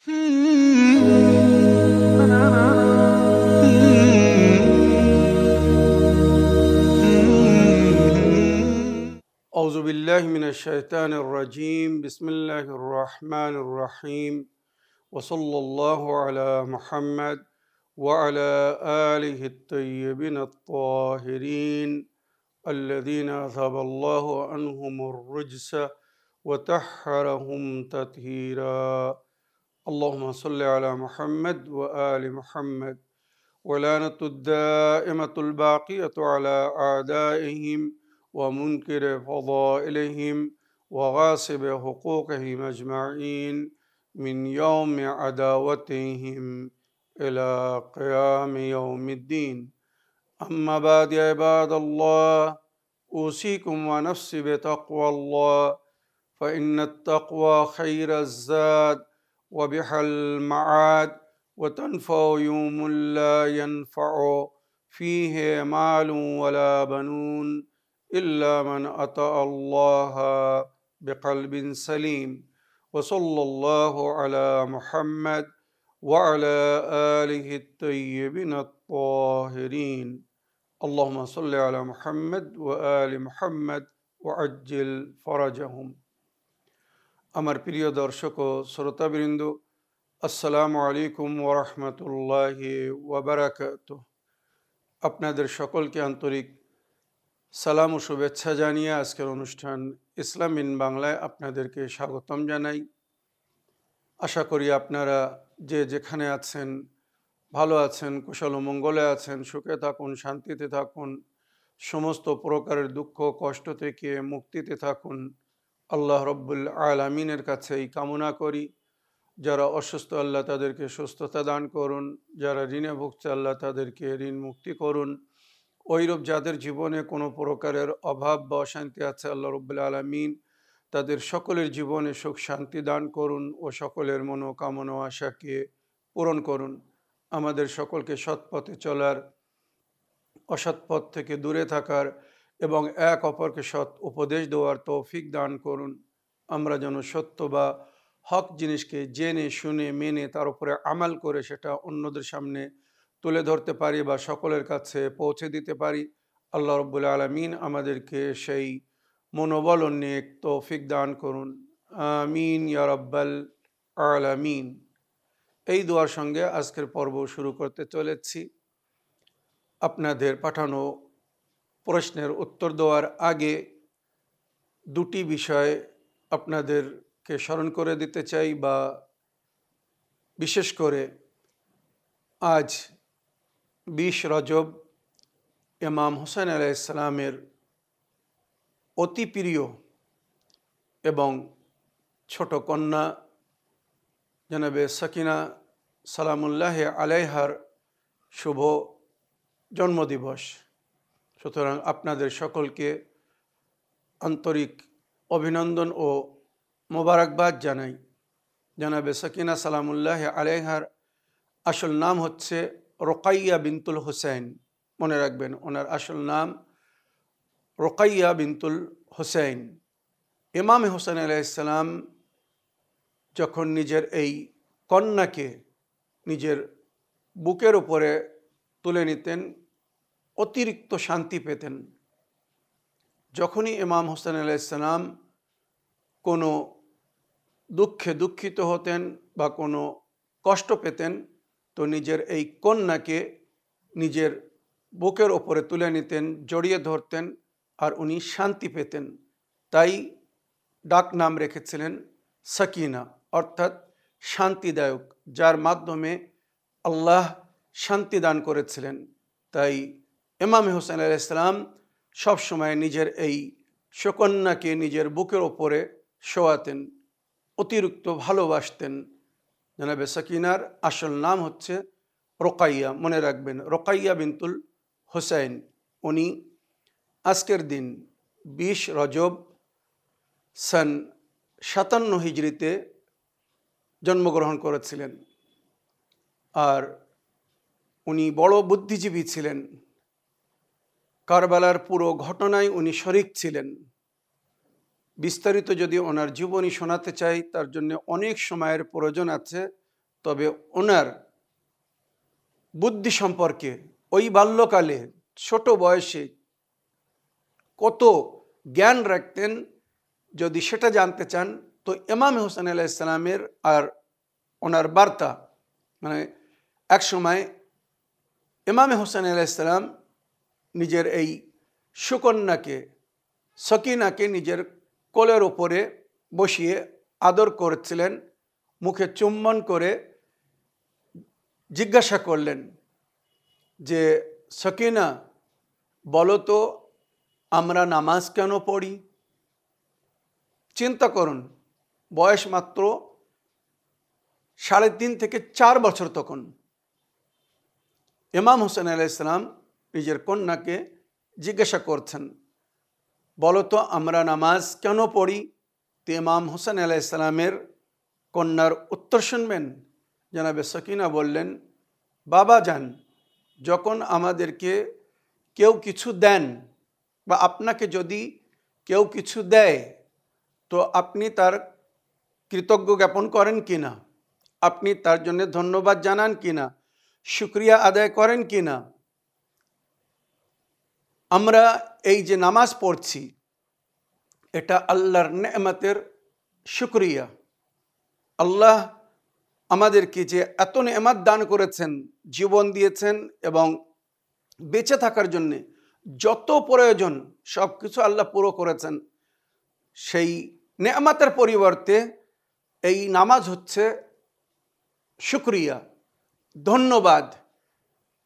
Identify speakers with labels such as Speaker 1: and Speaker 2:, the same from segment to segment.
Speaker 1: أعوذ بالله من الشيطان الرجيم بسم الله الرحمن الرحيم وصلى الله على محمد وعلى آله الطيبين الطاهرين الذين أذهب الله عنهم الرجس وطهرهم تطهيرا اللهم صل على محمد وآل محمد ولعنة الدائمة الباقية على أعدائهم ومنكر فضائلهم وغاصب حقوقهم أجمعين من يوم عداوتهم إلى قيام يوم الدين أما بعد يا عباد الله أوصيكم ونفسي بتقوى الله فإن التقوى خير الزاد وبها المعاد وتنفع يوم لا ينفع فيه مال ولا بنون إلا من أطاع الله بقلب سليم وصلى الله على محمد وعلى آله الطيبين الطاهرين اللهم صل على محمد وآل محمد وعجل فرجهم আমার প্রিয় দর্শক ও শ্রোতাবৃন্দ আসসালামু আলাইকুম ওয়া রাহমাতুল্লাহি ওয়া বারাকাতুহু আপনাদের সকলকে আন্তরিক সালাম ও শুভেচ্ছা জানিয়ে আজকের অনুষ্ঠান ইসলাম ইন বাংলায় আপনাদেরকে স্বাগতম জানাই। আশা করি আপনারা যে যেখানে আছেন ভালো আছেন, কুশল ও মঙ্গলে আছেন, সুখে থাকুন, শান্তিতে থাকুন, সমস্ত প্রকারের দুঃখ কষ্ট থেকে মুক্তিতে থাকুন। আল্লাহ রব্বুল আলামিনের কাছে এই কামনা করি। যারা অসুস্থ আল্লাহ তাদেরকে সুস্থতা দান করুন, যারা ঋণে ভুগছে আল্লাহ তাদেরকে ঋণ মুক্তি করুন। ওইরূপ যাদের জীবনে কোনো প্রকারের অভাব বা অশান্তি আছে আল্লাহ রব্বুল আলামিন তাদের সকলের জীবনে সুখ শান্তি দান করুন ও সকলের মনোকামনা আশাকে পূরণ করুন। আমাদের সকলকে সৎ পথে চলার, অসৎ পথ থেকে দূরে থাকার এবং এক অপরকে সৎ উপদেশ দেওয়ার তৌফিক দান করুন। আমরা যেন সত্য বা হক জিনিসকে জেনে শুনে মেনে তার উপরে আমাল করে সেটা অন্যদের সামনে তুলে ধরতে পারি বা সকলের কাছে পৌঁছে দিতে পারি। আল্লাহ রব্বুল আলামিন আমাদেরকে সেই মনোবল ও নেক তৌফিক দান করুন। আমিন ইয়া রাব্বাল আলামিন। এই দোয়ার সঙ্গে আজকের পর্ব শুরু করতে চলেছি। আপনাদের পাঠানো প্রশ্নের উত্তর দেওয়ার আগে দুটি বিষয় আপনাদেরকে স্মরণ করে দিতে চাই, বা বিশেষ করে আজ 20 রজব ইমাম হোসেন আলাইহিস সালামের অতি প্রিয় এবং ছোট কন্যা জনাবে সাকিনা সালামুল্লাহ আলাইহার শুভ জন্মদিবস। সুতরাং আপনাদের সকলকে আন্তরিক অভিনন্দন ও মোবারকবাদ জানাই। জনাবে সাকিনা সালামুল্লাহ আলাইহার আসল নাম হচ্ছে রোকাইয়া বিনতুল হোসেন। মনে রাখবেন, ওনার আসল নাম রোকাইয়া বিনতুল হোসেন। ইমাম হোসেন আলাইহিস সালাম যখন নিজের এই কন্যাকে নিজের বুকের উপরে তুলে নিতেন অতিরিক্ত শান্তি পেতেন। যখনই ইমাম হোসেন আলাইহিস সালাম কোনো দুঃখে দুঃখিত হতেন বা কোনো কষ্ট পেতেন তো নিজের এই কন্যাকে নিজের বুকের ওপরে তুলে নিতেন, জড়িয়ে ধরতেন, আর উনি শান্তি পেতেন। তাই ডাক নাম রেখেছিলেন সাকিনা, অর্থাৎ শান্তিদায়ক, যার মাধ্যমে আল্লাহ শান্তি দান করেছিলেন। তাই ইমাম হোসেন আলাইহিস সালাম সবসময় নিজের এই সুকন্যাকে নিজের বুকের ওপরে শোয়াতেন, অতিরিক্ত ভালোবাসতেন। জনাবে সাকিনার আসল নাম হচ্ছে রোকাইয়া। মনে রাখবেন, রোকাইয়া বিনতুল হোসেন। উনি আজকের দিন 20 রজব সন 57 হিজরিতে জন্মগ্রহণ করেছিলেন। আর উনি বড় বুদ্ধিজীবী ছিলেন। কারবালার পুরো ঘটনায় উনি শরিক ছিলেন। বিস্তারিত যদি ওনার জীবনী শোনাতে চাই তার জন্য অনেক সময়ের প্রয়োজন আছে, তবে ওনার বুদ্ধি সম্পর্কে ওই বাল্যকালে ছোট বয়সে কত জ্ঞান রাখতেন, যদি সেটা জানতে চান তো ইমাম হোসেন আলাইহিস সালামের আর ওনার বার্তা, মানে এক সময় ইমাম হোসেন আলাইহিস সালাম নিজের এই সুকন্যাকে সকিনাকে নিজের কোলের ওপরে বসিয়ে আদর করছিলেন, মুখে চুম্বন করে জিজ্ঞাসা করলেন যে সকিনা, বলো তো আমরা নামাজ কেন পড়ি? চিন্তা করুন, বয়স মাত্র 3.5 থেকে 4 বছর তখন। ইমাম হোসেন আলাইহিস সালাম নিজের কন্যাকে জিজ্ঞাসা করছেন, বলো তো আমরা নামাজ কেন পড়ি? তো ইমাম হোসেন আলাইহিস সালামের কন্যার উত্তর শুনবেন। জনাবে সকিনা বললেন, বাবা যান, যখন আমাদেরকে কেউ কিছু দেন বা আপনাকে যদি কেউ কিছু দেয় তো আপনি তার কৃতজ্ঞ জ্ঞাপন করেন কিনা, আপনি তার জন্য ধন্যবাদ জানান কিনা, শুকরিয়া আদায় করেন কিনা। আমরা এই যে নামাজ পড়ছি এটা আল্লাহর নেয়ামতের শুকরিয়া। আল্লাহ আমাদেরকে যে এত নেয়ামত দান করেছেন, জীবন দিয়েছেন এবং বেঁচে থাকার জন্যে যত প্রয়োজন সব কিছু আল্লাহ পুরো করেছেন। সেই নেয়ামতের পরিবর্তে এই নামাজ হচ্ছে শুকরিয়া, ধন্যবাদ।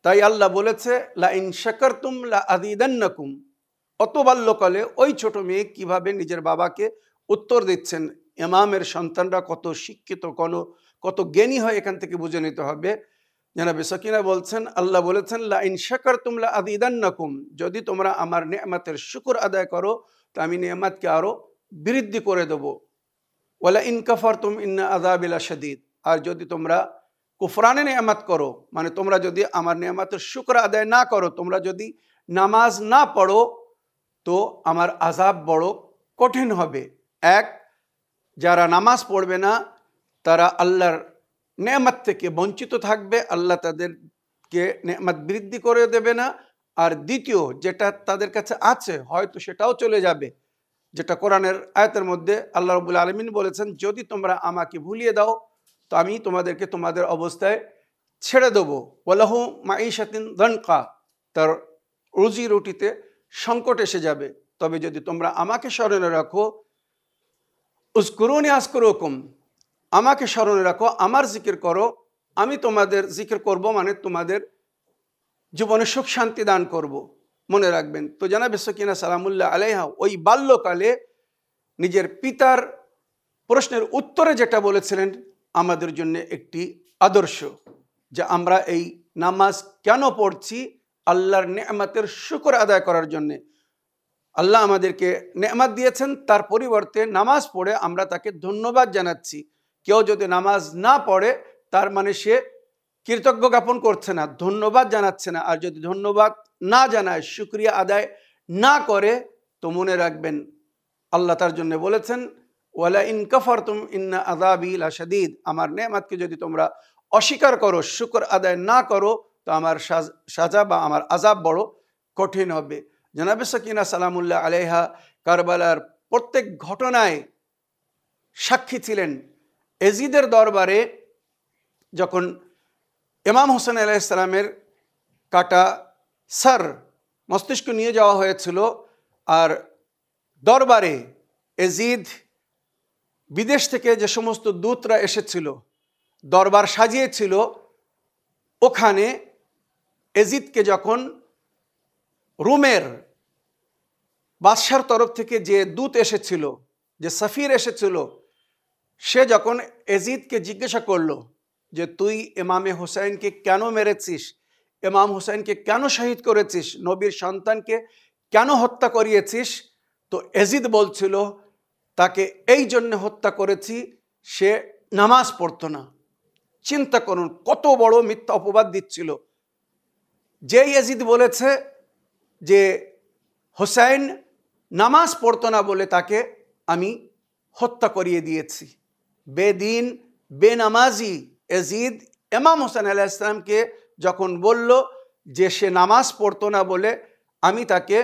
Speaker 1: তাই আল্লাহ বলেছে, লা ইন শাকারতুম লা আযীদান্নাকুম। অত বাল্যকালে ওই ছোট মেয়ে কিভাবে নিজের বাবাকে উত্তর দিচ্ছেন। ইমামের সন্তানরা কত শিক্ষিত, কত জ্ঞানী হয় এখান থেকে বুঝে নিতে হবে। জনাবে সকিনা বলছেন, আল্লাহ বলেছেন, লা ইন শাকারতুম লা আযীদান্নাকুম, যদি তোমরা আমার নেয়ামতের শুকর আদায় করো তো আমি নেয়ামতকে আরো বৃদ্ধি করে দেব। ওয়ালা ইন কাফারতুম ইন্না আযাবি লাশাদীদ, আর যদি তোমরা কুফরানে নেয়ামত করো, মানে তোমরা যদি আমার নেয়ামতের শুকর আদায় না করো, তোমরা যদি নামাজ না পড়ো তো আমার আযাব বড় কঠিন হবে। এক, যারা নামাজ পড়বে না তারা আল্লাহর নেয়ামত থেকে বঞ্চিত থাকবে, আল্লাহ তাদেরকে নেয়ামত বৃদ্ধি করে দেবে না। আর দ্বিতীয়, যেটা তাদের কাছে আছে হয়তো সেটাও চলে যাবে, যেটা কোরআনের আয়াতের মধ্যে আল্লাহ রাব্বুল আলামিন বলেছেন, যদি তোমরা আমাকে ভুলিয়ে দাও তো আমি তোমাদেরকে তোমাদের অবস্থায় ছেড়ে দেবো। ওয়ালাহু মাঈশাতিন দানকা, তার রুজি রুটিতে সংকট এসে যাবে। তবে যদি তোমরা আমাকে স্মরণে রাখো, উযকুরুনি আযকুরুকুম, আমাকে স্মরণে রাখো, আমার জিকির করো, আমি তোমাদের জিকির করব, মানে তোমাদের জীবনে সুখ শান্তি দান করব। মনে রাখবেন। তো জানাবে সকিনা সালামুল্লাহ আলাইহা ওই বাল্যকালে নিজের পিতার প্রশ্নের উত্তরে যেটা বলেছিলেন আমাদের জন্য একটি আদর্শ, যে আমরা এই নামাজ কেন পড়ছি? আল্লাহর নেয়ামতের শুকর আদায় করার জন্যে। আল্লাহ আমাদেরকে নেয়ামত দিয়েছেন, তার পরিবর্তে নামাজ পড়ে আমরা তাকে ধন্যবাদ জানাচ্ছি। কেউ যদি নামাজ না পড়ে তার মানে সে কৃতজ্ঞ জ্ঞাপন করছে না, ধন্যবাদ জানাচ্ছে না। আর যদি ধন্যবাদ না জানায়, শুকরিয়া আদায় না করে, তো মনে রাখবেন আল্লাহ তার জন্য বলেছেন, ওয়ালা ইন কাফারতুম ইন্না আযাবি লাশাদীদ, আমার নেয়ামতকে যদি তোমরা অস্বীকার করো, শুকর আদায় না করো, তো আমার সাজা বা আমার আযাব বড় কঠিন হবে। জনাবে সকিনা সালামুল্লাহ আলাইহা কারবালার প্রত্যেক ঘটনায় সাক্ষী ছিলেন। এজিদের দরবারে যখন ইমাম হোসেন আলাইহিস সালামের কাটা সর মস্তিষ্ক নিয়ে যাওয়া হয়েছিল, আর দরবারে এজিদ বিদেশ থেকে যে সমস্ত দূতরা এসেছিল, দরবার সাজিয়েছিল, ওখানে এজিদকে যখন রোমের বাদশার তরফ থেকে যে দূত এসেছিল, যে সফির এসেছিল, সে যখন এজিদকে জিজ্ঞাসা করলো যে তুই ইমামে হুসাইনকে কেন মেরেছিস, ইমাম হুসাইনকে কেন শহীদ করেছিস, নবীর সন্তানকে কেন হত্যা করিয়েছিস, তো এজিদ বলছিল তাকে এই জন্য হত্যা করেছি, সে নামাজ পড়তো না। চিন্তা করুন কত বড় মিথ্যা অপবাদ দিচ্ছিল। যেই এজিদ বলেছে যে হুসাইন নামাজ পড়তো না বলে তাকে আমি হত্যা করিয়ে দিয়েছি, বেদিন বেনামাজি এজিদ ইমাম হোসেন আলাইহিস সালামকে যখন বলল যে সে নামাজ পড়তো না বলে আমি তাকে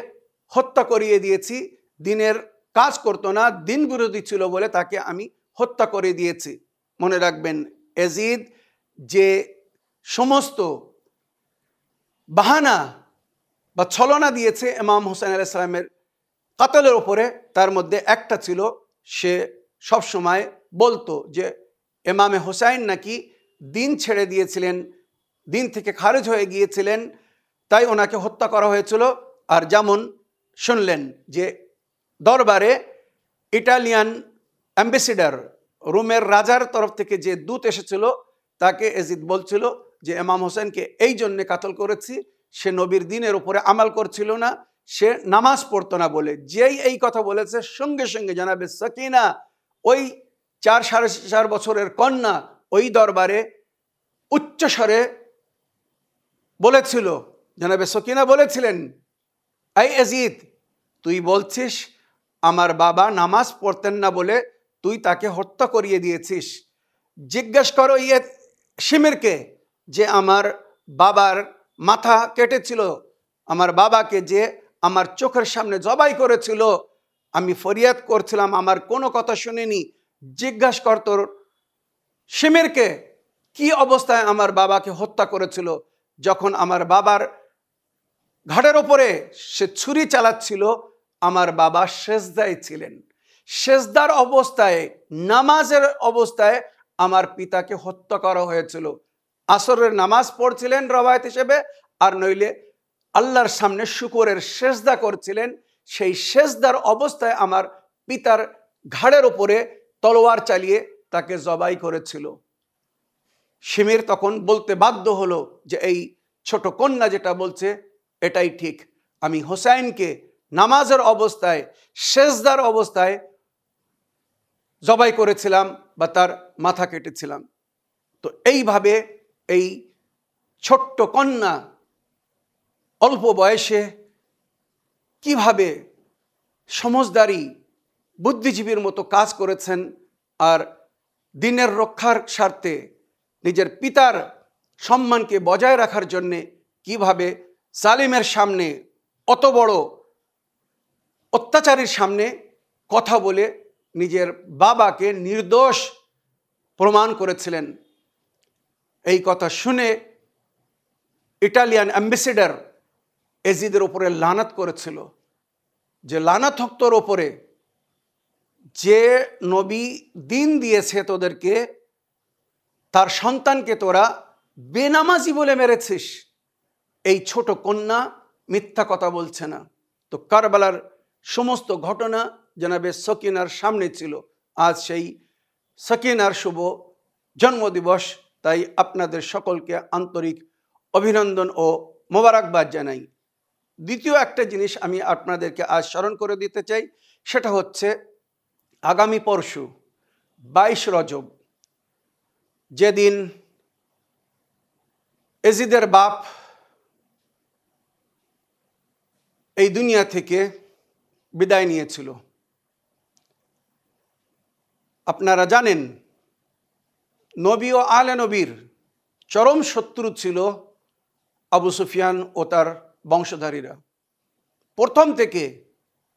Speaker 1: হত্যা করিয়ে দিয়েছি, দিনের কাজ করতো না, দিন বিরোধী ছিল বলে তাকে আমি হত্যা করে দিয়েছি। মনে রাখবেন, এজিদ যে সমস্ত বাহানা বা ছলনা দিয়েছে ইমাম হোসেন আলাইহিস সালামের কাতলের উপরে, তার মধ্যে একটা ছিল সে সবসময় বলতো যে ইমামে হোসাইন নাকি দিন ছেড়ে দিয়েছিলেন, দিন থেকে খারিজ হয়ে গিয়েছিলেন, তাই ওনাকে হত্যা করা হয়েছিল। আর যেমন শুনলেন যে দরবারে ইটালিয়ান অ্যাম্বাসিডার, রোমের রাজার তরফ থেকে যে দূত এসেছিল, তাকে এজিদ বলছিল যে ইমাম হোসেনকে এই জন্যে কাতল করেছি, সে নবীর দিনের উপরে আমাল করছিল না, সে নামাজ পড়তো না বলে। যেই এই কথা বলেছে, সঙ্গে সঙ্গে জানাবে সাকিনা, ওই 4-4.5 বছরের কন্যা, ওই দরবারে উচ্চস্বরে বলেছিল, জানাবে সকিনা বলেছিলেন, এই এজিদ, তুই বলছিস আমার বাবা নামাজ পড়তেন না বলে তুই তাকে হত্যা করিয়ে দিয়েছিস। জিজ্ঞেস করো ইয়ে শিমিরকে যে আমার বাবার মাথা কেটেছিল, আমার বাবাকে যে আমার চোখের সামনে জবাই করেছিল, আমি ফরিয়াদ করছিলাম, আমার কোনো কথা শুনিনি। জিজ্ঞাস কর তোর শিমিরকে কি অবস্থায় আমার বাবাকে হত্যা করেছিল। যখন আমার বাবার ঘাড়ের ওপরে সে ছুরি চালাচ্ছিল, আমার বাবা সেজদায় ছিলেন, সেজদার অবস্থায়, নামাজের অবস্থায় আমার পিতাকে হত্যা করা হয়েছিল। আসরের নামাজ পড়ছিলেন রওয়ায়াত হিসেবে, আর নইলে আল্লাহর সামনে শুকরের সেজদা করছিলেন। সেই সেজদার অবস্থায় আমার পিতার ঘাড়ের ওপরে তলোয়ার চালিয়ে তাকে জবাই করেছিল। শিমির তখন বলতে বাধ্য হলো যে এই ছোট কন্যা যেটা বলছে এটাই ঠিক, আমি হোসাইনকে নামাজের অবস্থায়, সেজদার অবস্থায় জবাই করেছিলাম বা তার মাথা কেটেছিলাম। তো এইভাবে এই ছোট্ট কন্যা অল্প বয়সে কিভাবে সমজদারি, বুদ্ধিজীবীর মতো কাজ করেছেন, আর দিনের রক্ষার স্বার্থে নিজের পিতার সম্মানকে বজায় রাখার জন্যে কিভাবে জালিমের সামনে, অত বড় অত্যাচারীর সামনে কথা বলে নিজের বাবাকে নির্দোষ প্রমাণ করেছিলেন। এই কথা শুনে ইটালিয়ান অ্যাম্বাসিডার এজিদের উপরে লানত করেছিল যে লানত হোক তোর ওপরে, যে নবী দিন দিয়েছে তোদেরকে, তার সন্তানকে তোরা বেনামাজি বলে মেরেছিস। এই ছোট কন্যা মিথ্যা কথা বলছে না। তো কারবালার সমস্ত ঘটনা জনাবে সকিনার সামনে ছিল। আজ সেই সকিনার শুভ জন্মদিবস, তাই আপনাদের সকলকে আন্তরিক অভিনন্দন ও মোবারকবাদ জানাই। দ্বিতীয় একটা জিনিস আমি আপনাদেরকে আজ স্মরণ করে দিতে চাই, সেটা হচ্ছে আগামী পরশু 22 রজব, যেদিন এজিদের বাপ এই দুনিয়া থেকে বিদায় নিয়েছিল। আপনারা জানেন নবী ও আলে নবীর চরম শত্রু ছিল আবু সুফিয়ান ও তার বংশধারীরা। প্রথম থেকে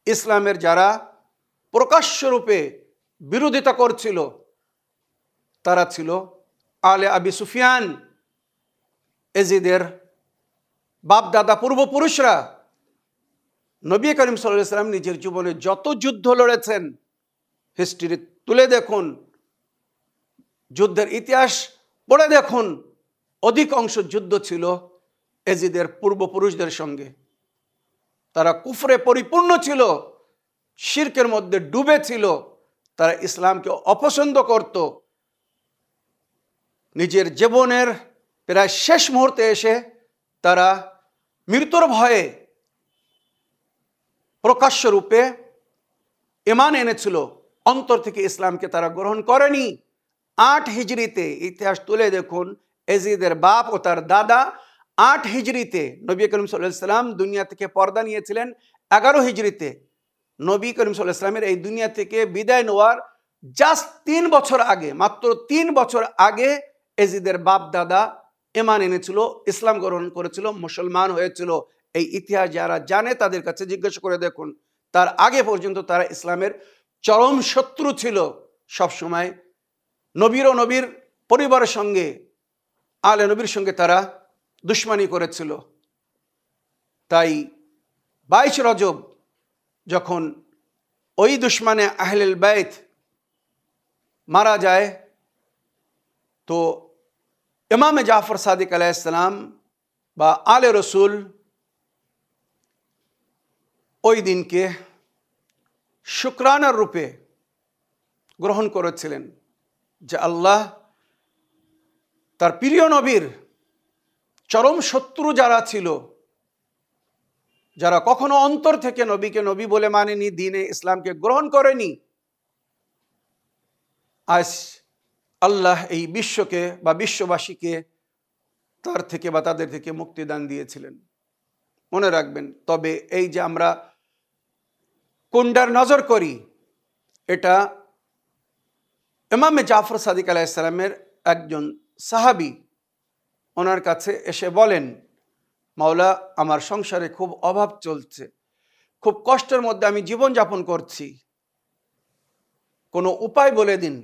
Speaker 1: ইসলামের যারা প্রকাশ্যরূপে বিরোধিতা করছিল তারা ছিল আলে আবি সুফিয়ান, এজিদের বাপ দাদা পূর্বপুরুষরা। নবী করিম সাল্লাল্লাহু আলাইহি ওয়াসাল্লাম নিজের জীবনে যত যুদ্ধ লড়েছেন, হিস্ট্রি তুলে দেখুন, যুদ্ধের ইতিহাস পড়ে দেখুন, অধিকাংশ যুদ্ধ ছিল এজিদের পূর্বপুরুষদের সঙ্গে। তারা কুফরে পরিপূর্ণ ছিল, শিরকের মধ্যে ডুবে ছিল, তারা ইসলামকে অপছন্দ করত। নিজের জীবনের প্রায় শেষ মুহূর্তে এসে তারা মৃত্যুর ভয়ে প্রকাশ্য রূপে ঈমান এনেছিল, অন্তর থেকে ইসলামকে তারা গ্রহণ করেনি। 8 হিজরিতে, ইতিহাস তুলে দেখুন, এজিদের বাপ ও তার দাদা 8 হিজরিতে, নবী করিম সাল্লাল্লাহু আলাইহি ওয়াসাল্লাম দুনিয়া থেকে পর্দা নিয়েছিলেন 11 হিজরিতে। নবী করিম সাল্লাল্লাহু আলাইহি ওয়াসাল্লামের এই দুনিয়া থেকে বিদায় নেওয়ার জাস্ট 3 বছর আগে, মাত্র 3 বছর আগে এজিদের বাপ দাদা ঈমান এনেছিল, ইসলাম গ্রহণ করেছিল, মুসলমান হয়েছিল। এই ইতিহাস যারা জানে তাদের কাছে জিজ্ঞেস করে দেখুন, তার আগে পর্যন্ত তারা ইসলামের চরম শত্রু ছিল। সবসময় নবীর ও নবীর পরিবারের সঙ্গে, আলে নবীর সঙ্গে তারা দুশমনি করেছিল। তাই 22 রজব যখন ওই দুশমনে আহলুল বাইত মারা যায়, তো ইমামে জাফর সাদিক আলাইহিস সালাম বা আলে রসুল ওই দিনকে শুকরানার রূপে গ্রহণ করেছিলেন যে আল্লাহ তার প্রিয় নবীর চরম শত্রু যারা ছিল, যারা কখনো অন্তর থেকে নবীকে নবী বলে মানেনি, দ্বীনে ইসলামকে গ্রহণ করেনি, আজ আল্লাহ এই বিশ্বকে বা বিশ্ববাসীকে তার থেকে বা তাদের থেকে মুক্তিদান দিয়েছিলেন। মনে রাখবেন। তবে এই যে আমরা কোনটার নজর করি, এটা ইমামে জাফর সাদিক আলাইহিস সালামের একজন সাহাবী ওনার কাছে এসে বলেন, মাওলা, আমার সংসারে খুব অভাব চলছে, খুব কষ্টের মধ্যে আমি জীবনযাপন করছি, কোনো উপায় বলে দিন।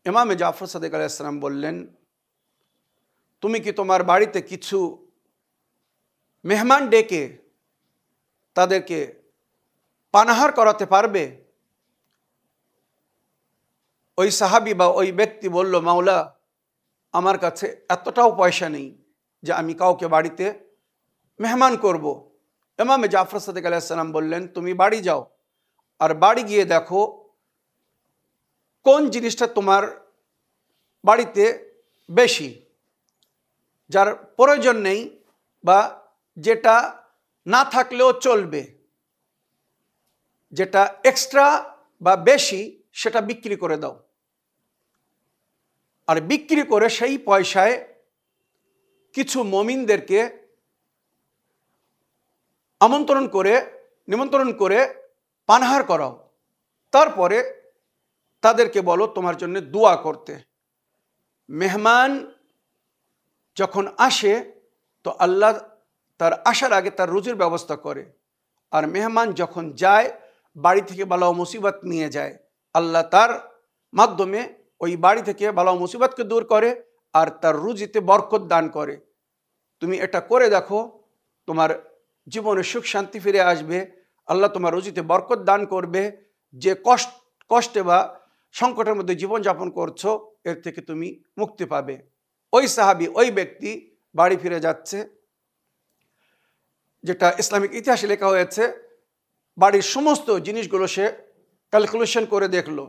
Speaker 1: ইমামে জাফর সাদিক আলাইহিস সালাম বললেন, তুমি কি তোমার বাড়িতে কিছু মেহমান ডেকে তাদেরকে পানাহার করাতে পারবে? ওই সাহাবী বা ওই ব্যক্তি বলল, মাওলা, আমার কাছে এতটাও পয়সা নেই যে আমি কাউকে বাড়িতে মেহমান করব। ইমামে জাফর সাদিক আলাইহিস সালাম বললেন, তুমি বাড়ি যাও, আর বাড়ি গিয়ে দেখো কোন জিনিসটা তোমার বাড়িতে বেশি, যার প্রয়োজন নেই বা যেটা না থাকলেও চলবে, যেটা এক্সট্রা বা বেশি সেটা বিক্রি করে দাও। আর বিক্রি করে সেই পয়সায় কিছু মুমিনদেরকে নিমন্ত্রণ করে পানাহার করাও। তারপরে তাদেরকে বলো তোমার জন্য দোয়া করতে। মেহমান যখন আসে তো আল্লাহ তার আসার আগে তার রুজির ব্যবস্থা করে, আর মেহমান যখন যায় বাড়ি থেকে বালা ও মুসিবত নিয়ে যায়, আল্লাহ তার মাধ্যমে ওই বাড়ি থেকে বালা ও মুসিবতকে দূর করে আর তার রুজিতে বরকত দান করে। তুমি এটা করে দেখো, তোমার জীবনে সুখ শান্তি ফিরে আসবে, আল্লাহ তোমার রুজিতে বরকত দান করবে। যে কষ্টে বা সংকটের মধ্যে জীবনযাপন করছো এর থেকে তুমি মুক্তি পাবে। ওই সাহাবী, ওই ব্যক্তি বাড়ি ফিরে যাচ্ছে, যেটা ইসলামিক ইতিহাসে লেখা হয়েছে, বাড়ির সমস্ত জিনিসগুলো সে ক্যালকুলেশন করে দেখলো,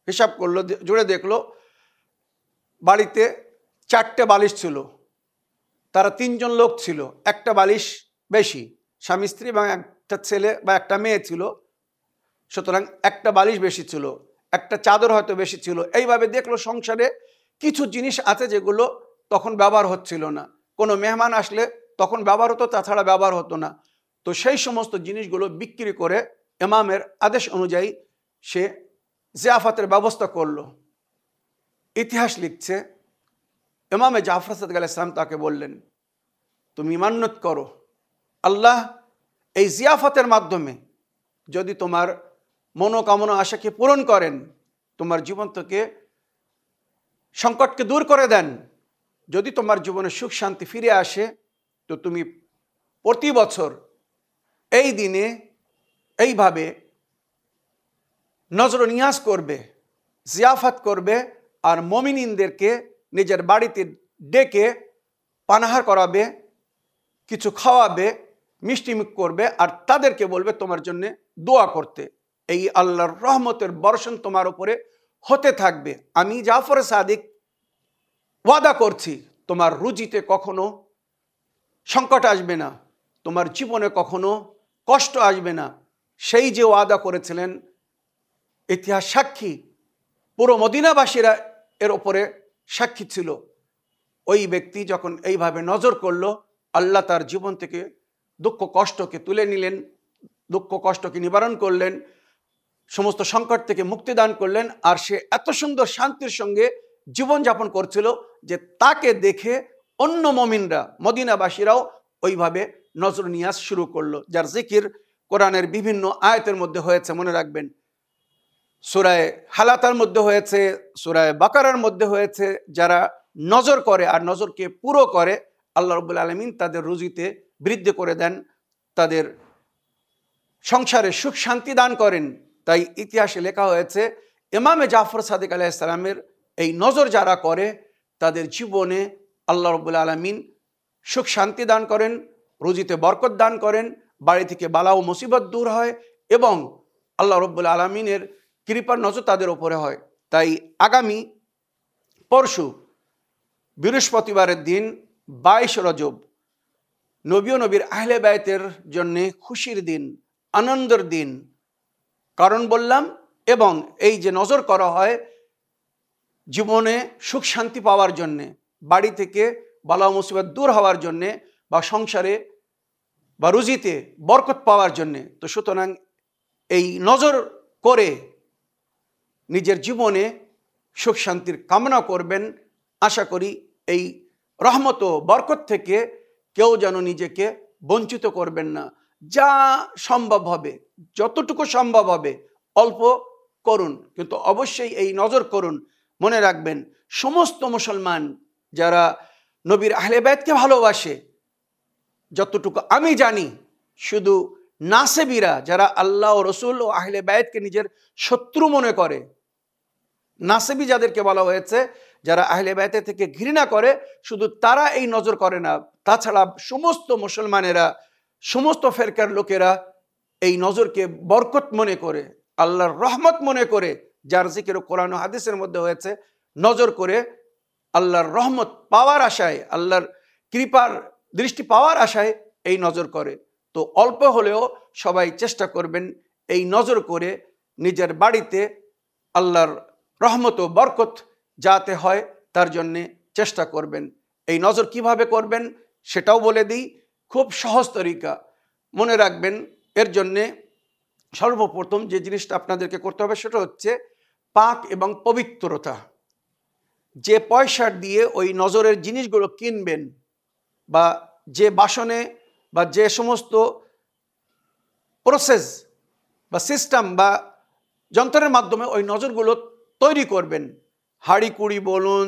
Speaker 1: হিসাব করলো, জুড়ে দেখলো বাড়িতে 4টে বালিশ ছিল, তারা 3 জন লোক ছিল, একটা বালিশ বেশি, স্বামী স্ত্রী এবং একটা ছেলে বা একটা মেয়ে ছিল, সুতরাং একটা বালিশ বেশি ছিল, একটা চাদর হয়তো বেশি ছিল। এইভাবে দেখলো সংসারে কিছু জিনিস আছে যেগুলো তখন ব্যবহার হচ্ছিল না, কোনো মেহমান আসলে তখন ব্যবহার হতো, তাছাড়া ব্যবহার হতো না। তো সেই সমস্ত জিনিসগুলো বিক্রি করে ইমামের আদেশ অনুযায়ী সে জিয়াফতের ব্যবস্থা করলো। ইতিহাস লিখছে, ইমামে জাফর সাদিক আলাইহিস সালাম তাকে বললেন, তুমি মান্নত করো, আল্লাহ এই জিয়াফতের মাধ্যমে যদি তোমার মনোকামনা আশাকে পূরণ করেন, তোমার জীবন থেকে সংকটকে দূর করে দেন, যদি তোমার জীবনে সুখ শান্তি ফিরে আসে, তো তুমি প্রতি বছর এই দিনে এইভাবে নজর নিয়াজ করবে, জিয়াফত করবে, আর মুমিনিনদেরকে নিজের বাড়িতে ডেকে পানাহার করাবে, কিছু খাওয়াবে, মিষ্টিমুখ করবে, আর তাদেরকে বলবে তোমার জন্য দোয়া করতে। এই আল্লাহর রহমতের বর্ষণ তোমার উপরে হতে থাকবে। আমি জাফর সাদিক ওয়াদা করছি, তোমার রুজিতে কখনো সংকট আসবে না, তোমার জীবনে কখনো কষ্ট আসবে না। সেই যে ওয়াদা করেছিলেন, ইতিহাস সাক্ষী, পুরো মদিনাবাসীরা এর ওপরে সাক্ষী ছিল। ওই ব্যক্তি যখন এইভাবে নজর করলো, আল্লাহ তার জীবন থেকে দুঃখ কষ্টকে তুলে নিলেন, দুঃখ কষ্টকে নিবারণ করলেন, সমস্ত সংকট থেকে মুক্তি দান করলেন, আর সে এত সুন্দর শান্তির সঙ্গে জীবনযাপন করছিল, যে তাকে দেখে অন্য মমিনরা, মদিনাবাসীরাও ওইভাবে নজর নিয়াজ শুরু করলো, যার জিকির কোরআনের বিভিন্ন আয়াতের মধ্যে হয়েছে। মনে রাখবেন, সূরায়ে হালাতার মধ্যে হয়েছে, সূরায়ে বাকারার মধ্যে হয়েছে। যারা নজর করে আর নজরকে পুরো করে, আল্লাহ রাব্বুল আলামিন তাদের রুজিতে বৃদ্ধি করে দেন, তাদের সংসারে সুখ শান্তি দান করেন। তাই ইতিহাসে লেখা হয়েছে, ইমামে জাফর সাদিক আলাইহিস সালামের এই নজর যারা করে, তাদের জীবনে আল্লাহ রাব্বুল আলামিন সুখ শান্তি দান করেন, রুজিতে বরকত দান করেন, বাড়ি থেকে বালা ও মুসিবত দূর হয়, এবং আল্লাহ রাব্বুল আলামিনের কৃপার নজর তাদের উপরে হয়। তাই আগামী পরশু বৃহস্পতিবারের দিন 22 রজব, নবী ও নবীর আহলে বায়তের জন্য খুশির দিন, আনন্দের দিন। কারণ বললাম, এবং এই যে নজর করা হয় জীবনে সুখ শান্তি পাওয়ার জন্যে, বাড়ি থেকে বালা মুসিবত দূর হওয়ার জন্যে, বা সংসারে বা রুজিতে বরকত পাওয়ার জন্যে। তো সুতরাং এই নজর করে নিজের জীবনে সুখ শান্তির কামনা করবেন। আশা করি এই রহমত ও বরকত থেকে কেউ যেন নিজেকে বঞ্চিত করবেন না। যা সম্ভব হবে, যতটুকু সম্ভব হবে অল্প করুন, কিন্তু অবশ্যই এই নজর করুন। মনে রাখবেন, সমস্ত মুসলমান যারা নবীর আহলে বায়তকে ভালোবাসে, যতটুকু আমি জানি, শুধু নাসেবিরা যারা আল্লাহ ও রসুল ও আহলে বায়তকে নিজের শত্রু মনে করে, নাসেবি যাদেরকে বলা হয়েছে, যারা আহলে বায়তের থেকে ঘৃণা করে, শুধু তারা এই নজর করে না। তাছাড়া সমস্ত মুসলমানেরা, সমস্ত ফেরকার লোকেরা এই নজরকে বরকত মনে করে, আল্লাহর রহমত মনে করে, যার জিকির কোরআন ও হাদিসের মধ্যে হয়েছে, নজর করে আল্লাহর রহমত পাওয়ার আশায়, আল্লাহর কৃপার দৃষ্টি পাওয়ার আশায় এই নজর করে। তো অল্প হলেও সবাই চেষ্টা করবেন এই নজর করে নিজের বাড়িতে আল্লাহর রহমত ও বরকত যাতে হয় তার জন্যে চেষ্টা করবেন। এই নজর কিভাবে করবেন সেটাও বলে দিই, খুব সহজ তরিকা। মনে রাখবেন, এর জন্যে সর্বপ্রথম যে জিনিসটা আপনাদেরকে করতে হবে সেটা হচ্ছে পাক এবং পবিত্রতা। যে পয়সা দিয়ে ওই নজরের জিনিসগুলো কিনবেন, বা যে বাসনে বা যে সমস্ত প্রসেস বা সিস্টেম বা যন্ত্রের মাধ্যমে ওই নজরগুলো তৈরি করবেন, হাঁড়ি কুড়ি বলুন,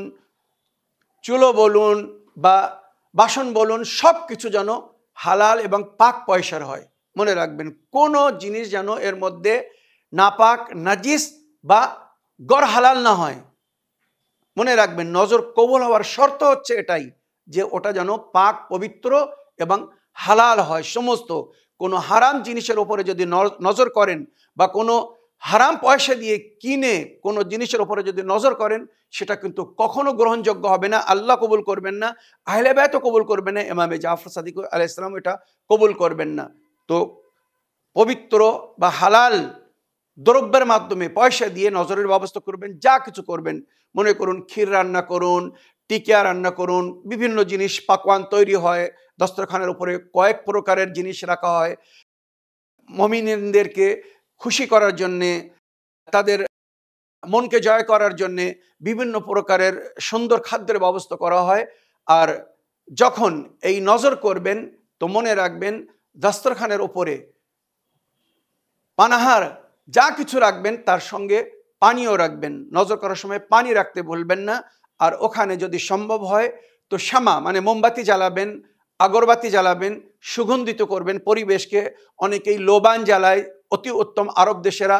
Speaker 1: চুলো বলুন বা বাসন বলুন, সব কিছু যেন হালাল এবং পাক পয়সার হয়। মনে রাখবেন, কোনো জিনিস যেন এর মধ্যে নাপাক, নাজিস বা গড় হালাল না হয়। মনে রাখবেন, নজর কবুল হওয়ার শর্ত হচ্ছে এটাই, যে ওটা যেন পাক, পবিত্র এবং হালাল হয়। সমস্ত কোনো হারাম জিনিসের উপরে যদি নজর করেন, বা কোনো হারাম পয়সা দিয়ে কিনে কোনো জিনিসের উপরে যদি নজর করেন, সেটা কিন্তু কখনো গ্রহণযোগ্য হবে না, আল্লাহ কবুল করবেন না, আহলে বায়তও কবুল করবে না, ইমামে জাফর সাদিক আলাইহিস সালাম এটা কবুল করবেন না। তো পবিত্র বা হালাল দ্রব্যের মাধ্যমে পয়সা দিয়ে নজরের ব্যবস্থা করবেন। যা কিছু করবেন, মনে করুন ক্ষীর রান্না করুন, টিকিয়া রান্না করুন, বিভিন্ন জিনিস পাকওয়ান তৈরি হয়, দস্তরখানের উপরে কয়েক প্রকারের জিনিস রাখা হয় মুমিনদেরকে খুশি করার জন্যে, তাদের মনকে জয় করার জন্যে বিভিন্ন প্রকারের সুন্দর খাদ্যের ব্যবস্থা করা হয়। আর যখন এই নজর করবেন, তো মনে রাখবেন, দস্তরখানের উপরে পানাহার যা কিছু রাখবেন তার সঙ্গে পানিও রাখবেন। নজর করার সময় পানি রাখতে ভুলবেন না। আর ওখানে যদি সম্ভব হয় তো শামা মানে মোমবাতি জ্বালাবেন, আগরবাতি জ্বালাবেন, সুগন্ধিত করবেন পরিবেশকে। অনেকেই লোবান জ্বালায়, অতি উত্তম। আরব দেশেরা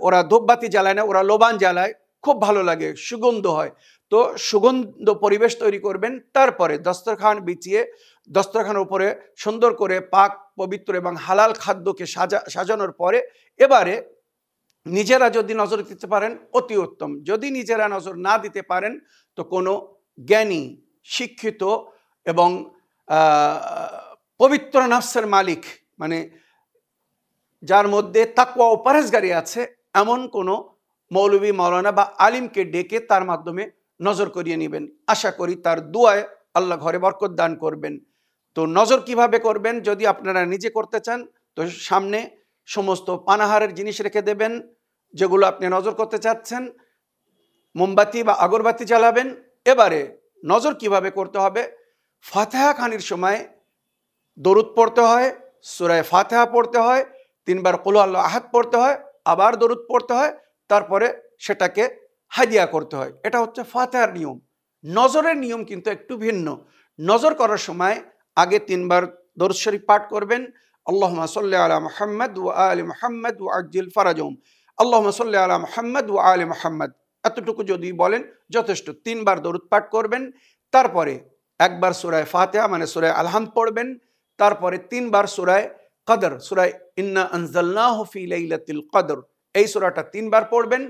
Speaker 1: ওরা ধূপবাতি জ্বালায় না, ওরা লোবান জ্বালায়, খুব ভালো লাগে, সুগন্ধ হয়। তো সুগন্ধ পরিবেশ তৈরি করবেন। তারপরে দস্তরখান বিছিয়ে দস্তরখানের উপরে সুন্দর করে পাক, পবিত্র এবং হালাল খাদ্যকে সাজানোর পরে এবারে নিজেরা যদি নজর দিতে পারেন অতি উত্তম। যদি নিজেরা নজর না দিতে পারেন তো কোনো জ্ঞানী, শিক্ষিত এবং পবিত্র নফসের মালিক, মানে যার মধ্যে তাকওয়া ও পরহেজগারি আছে, এমন কোনো মৌলবী, মাওলানা বা আলিমকে ডেকে তার মাধ্যমে নজর করিয়ে নেবেন। আশা করি তার দুয়ায় আল্লাহ ঘরে বরকত দান করবেন। তো নজর কিভাবে করবেন, যদি আপনারা নিজে করতে চান তো সামনে সমস্ত পানাহারের জিনিস রেখে দেবেন যেগুলো আপনি নজর করতে চাচ্ছেন। মোমবাতি বা আগরবাতি জ্বালাবেন। এবারে নজর কিভাবে করতে হবে, ফাতিহা খানির সময় দরুদ পড়তে হয়, সূরা ফাতিহা পড়তে হয়, 3 বার কুল আল্লাহু আহাদ পড়তে হয়, আবার দরুদ পড়তে হয়, তারপরে সেটাকে হাদিয়া করতে হয়। এটা হচ্ছে ফাতিহার নিয়ম। নজরের নিয়ম কিন্তু একটু ভিন্ন। নজর করার সময় আগে 3 বার দরুদ শরীফ পাঠ করবেন, আল্লাহুম্মা সাল্লি আলা মুহাম্মাদ ওয়া আলি মুহাম্মাদ ওয়া আজ্জিল ফারাজাহুম, আল্লাহুম্মা সাল্লি আলা মুহাম্মাদ ওয়া আলি মুহাম্মাদ, এতটুকু যদি বলেন যথেষ্ট। 3 বার দরুদ পাঠ করবেন, তারপরে একবার সূরা ফাতিহা মানে সূরা আল-হামদ পড়বেন, তারপরে 3 বার সূরা কদর, সূরা ইন্না আনজালনাহু ফি লাইলাতিল কদর, এই সূরাটা 3 বার পড়বেন,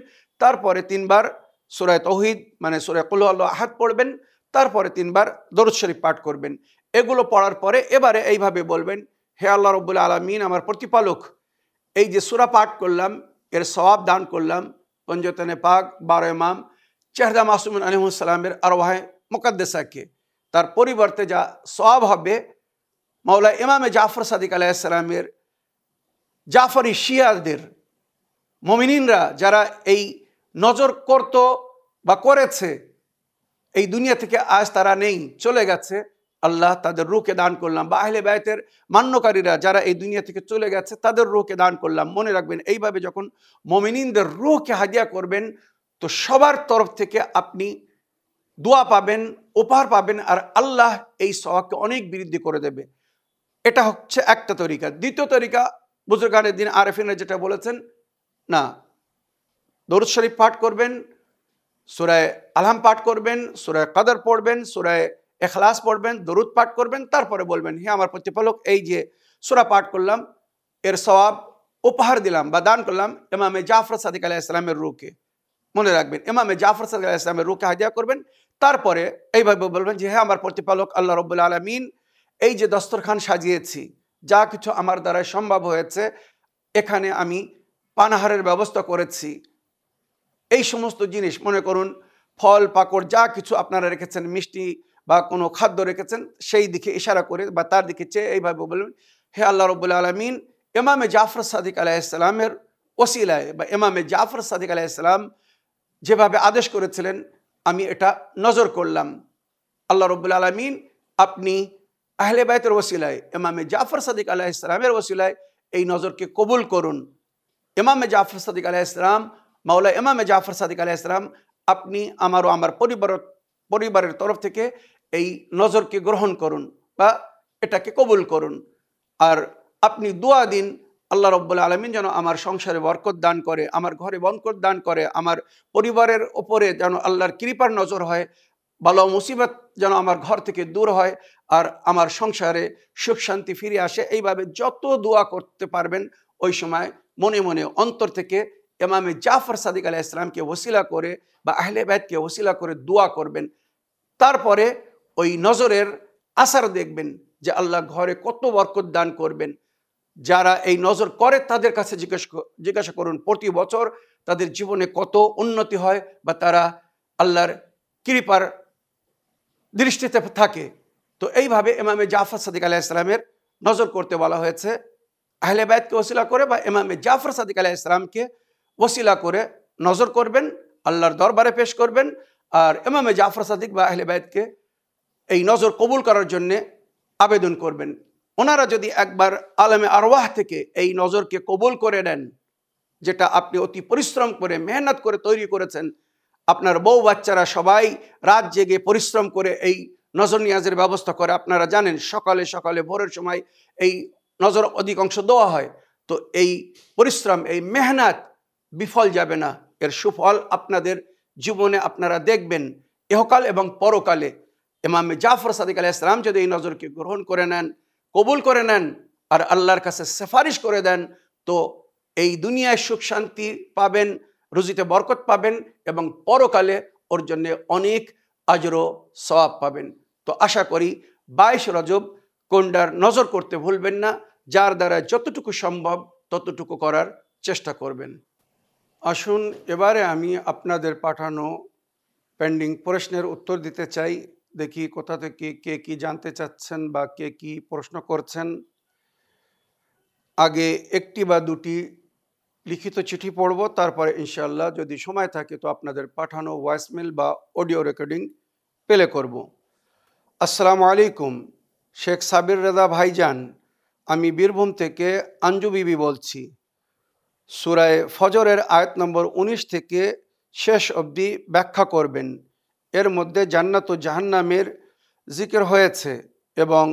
Speaker 1: তারপরে 3 বার সূরা তাওহীদ মানে সূরা কুল আল্লাহু আহাদ পড়বেন, তারপরে 3 বার দরুদ শরীফ পাঠ করবেন। এগুলো পড়ার পরে এবারে এইভাবে বলবেন, হে আল্লাহ রাব্বুল আলামিন, আমার প্রতিপালক, এই যে সূরা পাঠ করলাম এর সওয়াব দান করলাম পঞ্জতনে পাক 12 ইমাম চেহরা মাসুমিন আলাইহিস সালামের আরওয়াহে মুকাদ্দাসাকে, তার পরিবর্তে যা সওয়াব হবে মাওলা ইমামে জাফর সাদিক আলাইহিস সালামের জাফরি শিয়াদের মুমিনিনরা যারা এই নজর করত বা করেছে, এই দুনিয়া থেকে আজ তারা নেই, চলে গেছে, আল্লাহ তাদের রূহকে দান করলাম, বা আহলে বায়তের মান্যকারীরা যারা এই দুনিয়া থেকে চলে গেছে তাদের রূহকে দান করলাম। মনে রাখবেন, এইভাবে যখন মুমিনিনদের রূহকে হাদিয়া করবেন তো সবার তরফ থেকে আপনি দোয়া পাবেন, উপহার পাবেন, আর আল্লাহ এই সওয়াবকে অনেক বৃদ্ধি করে দেবে। এটা হচ্ছে একটা তরিকা। দ্বিতীয় তরিকা, বুজুর্গানের দিন আরেফিনরা যেটা বলেছেন, না, দরুদ শরীফ পাঠ করবেন, সূরা আল-হাম পাঠ করবেন, সূরা কদর পড়বেন, সূরা ইখলাস পড়বেন, দরুদ পাঠ করবেন, তারপরে বলবেন, হে আমার প্রতিপালক, এই যে সূরা পাঠ করলাম এর সওয়াব উপহার দিলাম বা দান করলাম ইমামে জাফর সাদিক আলাইহিস সালামের রূহকে। মনে রাখবেন, ইমামে জাফর সাদিক আলাইহিস সালামের রূহকে হাদিয়া করবেন, তারপরে এইভাবে বলবেন যে, হে আমার প্রতিপালক আল্লাহ রাব্বুল আলামিন, এই যে দস্তরখান সাজিয়েছি, যা কিছু আমার দ্বারা সম্ভব হয়েছে, এখানে আমি পানাহারের ব্যবস্থা করেছি, এই সমস্ত জিনিস মনে করুন ফল পাকড় যা কিছু আপনারা রেখেছেন, মিষ্টি বা কোনো খাদ্য রেখেছেন, সেই দিকে ইশারা করে বা তার দিকে চেয়ে এইভাবে বলবেন, হে আল্লাহ রাব্বুল আলামিন, ইমামে জাফর সাদিক আলাইহিস সালামের ওসিলায় বা ইমামে জাফর সাদিক আলাইহিস সালাম যেভাবে আদেশ করেছিলেন আমি এটা নজর করলাম। আল্লাহ রাব্বুল আলামিন, আপনি আহলে বাইতের ওসিলায় ইমামে জাফর সাদিক আলাইহিস সালামের ওসিলায় এই নজরকে কবুল করুন। ইমামে জাফর সাদিক আলাইহিস সালাম, মাওলা ইমামে জাফর সাদিক আলাইহিস সালাম, আপনি আমার ও আমার পরিবারের তরফ থেকে এই নজরকে গ্রহণ করুন বা এটাকে কবুল করুন। আর আপনি দোয়া দিন, আল্লাহ রাব্বুল আলামিন যেন আমার সংসারে বরকত দান করে, আমার ঘরে বরকত দান করে, আমার পরিবারের ওপরে যেন আল্লাহর কৃপার নজর হয়, বালা মুসিবত যেন আমার ঘর থেকে দূর হয়, আর আমার সংসারে সুখ শান্তি ফিরে আসে। এইভাবে যত দোয়া করতে পারবেন ওই সময় মনে মনে অন্তর থেকে ইমামে জাফর সাদিক আলাইহিস সালামকে ওসিলা করে বা আহলে বাইতকে ওসিলা করে দোয়া করবেন। তারপরে ওই নজরের আসার দেখবেন যে আল্লাহ ঘরে কত বরকত দান করবেন। যারা এই নজর করে তাদের কাছে জিজ্ঞাসা করুন প্রতি বছর তাদের জীবনে কত উন্নতি হয় বা তারা আল্লাহর কৃপার দৃষ্টিতে থাকে। তো এইভাবে ইমামে জাফর সাদিক আলাইহিস সালামের নজর করতে বলা হয়েছে। আহলে বাইতকে ওসিলা করে বা ইমামে জাফর সাদিক আলাইহিস সালামকে ওসিলা করে নজর করবেন, আল্লাহর দরবারে পেশ করবেন, আর ইমামে জাফর সাদিক বা আহলে বাইতকে এই নজর কবুল করার জন্যে আবেদন করবেন। ওনারা যদি একবার আলেমে আরওয়াহ থেকে এই নজরকে কবুল করে নেন, যেটা আপনি অতি পরিশ্রম করে মেহনত করে তৈরি করেছেন, আপনার বউ বাচ্চারা সবাই রাত জেগে পরিশ্রম করে এই নজর নিয়াজের ব্যবস্থা করে, আপনারা জানেন সকালে সকালে ভোরের সময় এই নজর অধিকাংশ দেওয়া হয়। তো এই পরিশ্রম, এই মেহনত বিফল যাবে না, এর সুফল আপনাদের জীবনে আপনারা দেখবেন ইহকাল এবং পরকালে। ইমামে জাফর সাদিক আলাইহিস সালাম যদি এই নজরকে গ্রহণ করে নেন, কবুল করে নেন আর আল্লাহর কাছে সুপারিশ করে দেন, তো এই দুনিয়ায় সুখ শান্তি পাবেন, রুজিতে বরকত পাবেন এবং পরকালে ওর জন্য অনেক আজর ও সওয়াব পাবেন। তো আশা করি 22 রজব কোনটার নজর করতে ভুলবেন না, যার দ্বারা যতটুকু সম্ভব ততটুকু করার চেষ্টা করবেন। আসুন এবারে আমি আপনাদের পাঠানো পেন্ডিং প্রশ্নের উত্তর দিতে চাই। দেখি কোথা থেকে কে কি জানতে চাচ্ছেন বা কে কি প্রশ্ন করছেন। আগে একটি বা দুটি লিখিত চিঠি পড়ব, তারপরে ইনশাআল্লাহ যদি সময় থাকে তো আপনাদের পাঠানো ভয়েসমেল বা অডিও রেকর্ডিং প্লে করব। আসসালামু আলাইকুম, শেখ সাবির রেজা ভাইজান, আমি বীরভূম থেকে আঞ্জু বিবি বলছি। সূরা ফজরের আয়াত নম্বর 19 থেকে শেষ অবধি ব্যাখ্যা করবেন। এর মধ্যে জান্নাত ও জাহান্নামের জিকির হয়েছে এবং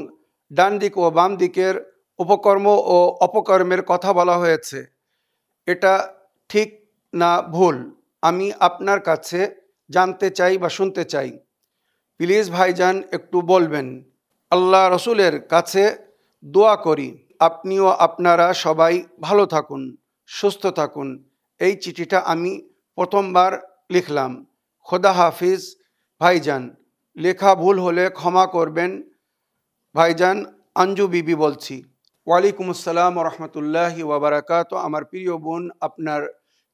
Speaker 1: ডান দিক ও বাম দিকের উপকর্ম ও অপকর্মের কথা বলা হয়েছে। এটা ঠিক না ভুল, আমি আপনার কাছে জানতে চাই বা শুনতে চাই। প্লিজ ভাইজান একটু বলবেন। আল্লাহ রসুলের কাছে দোয়া করি আপনিও আপনারা সবাই ভালো থাকুন, সুস্থ থাকুন। এই চিঠিটা আমি প্রথমবার লিখলাম। খোদা হাফিজ ভাইজান, লেখা ভুল হলে ক্ষমা করবেন ভাইজান। আঞ্জু বিবি বলছি। ওয়ালাইকুম আসসালাম রহমতুল্লাহি ওয়াবারাকাত। আমার প্রিয় বোন, আপনার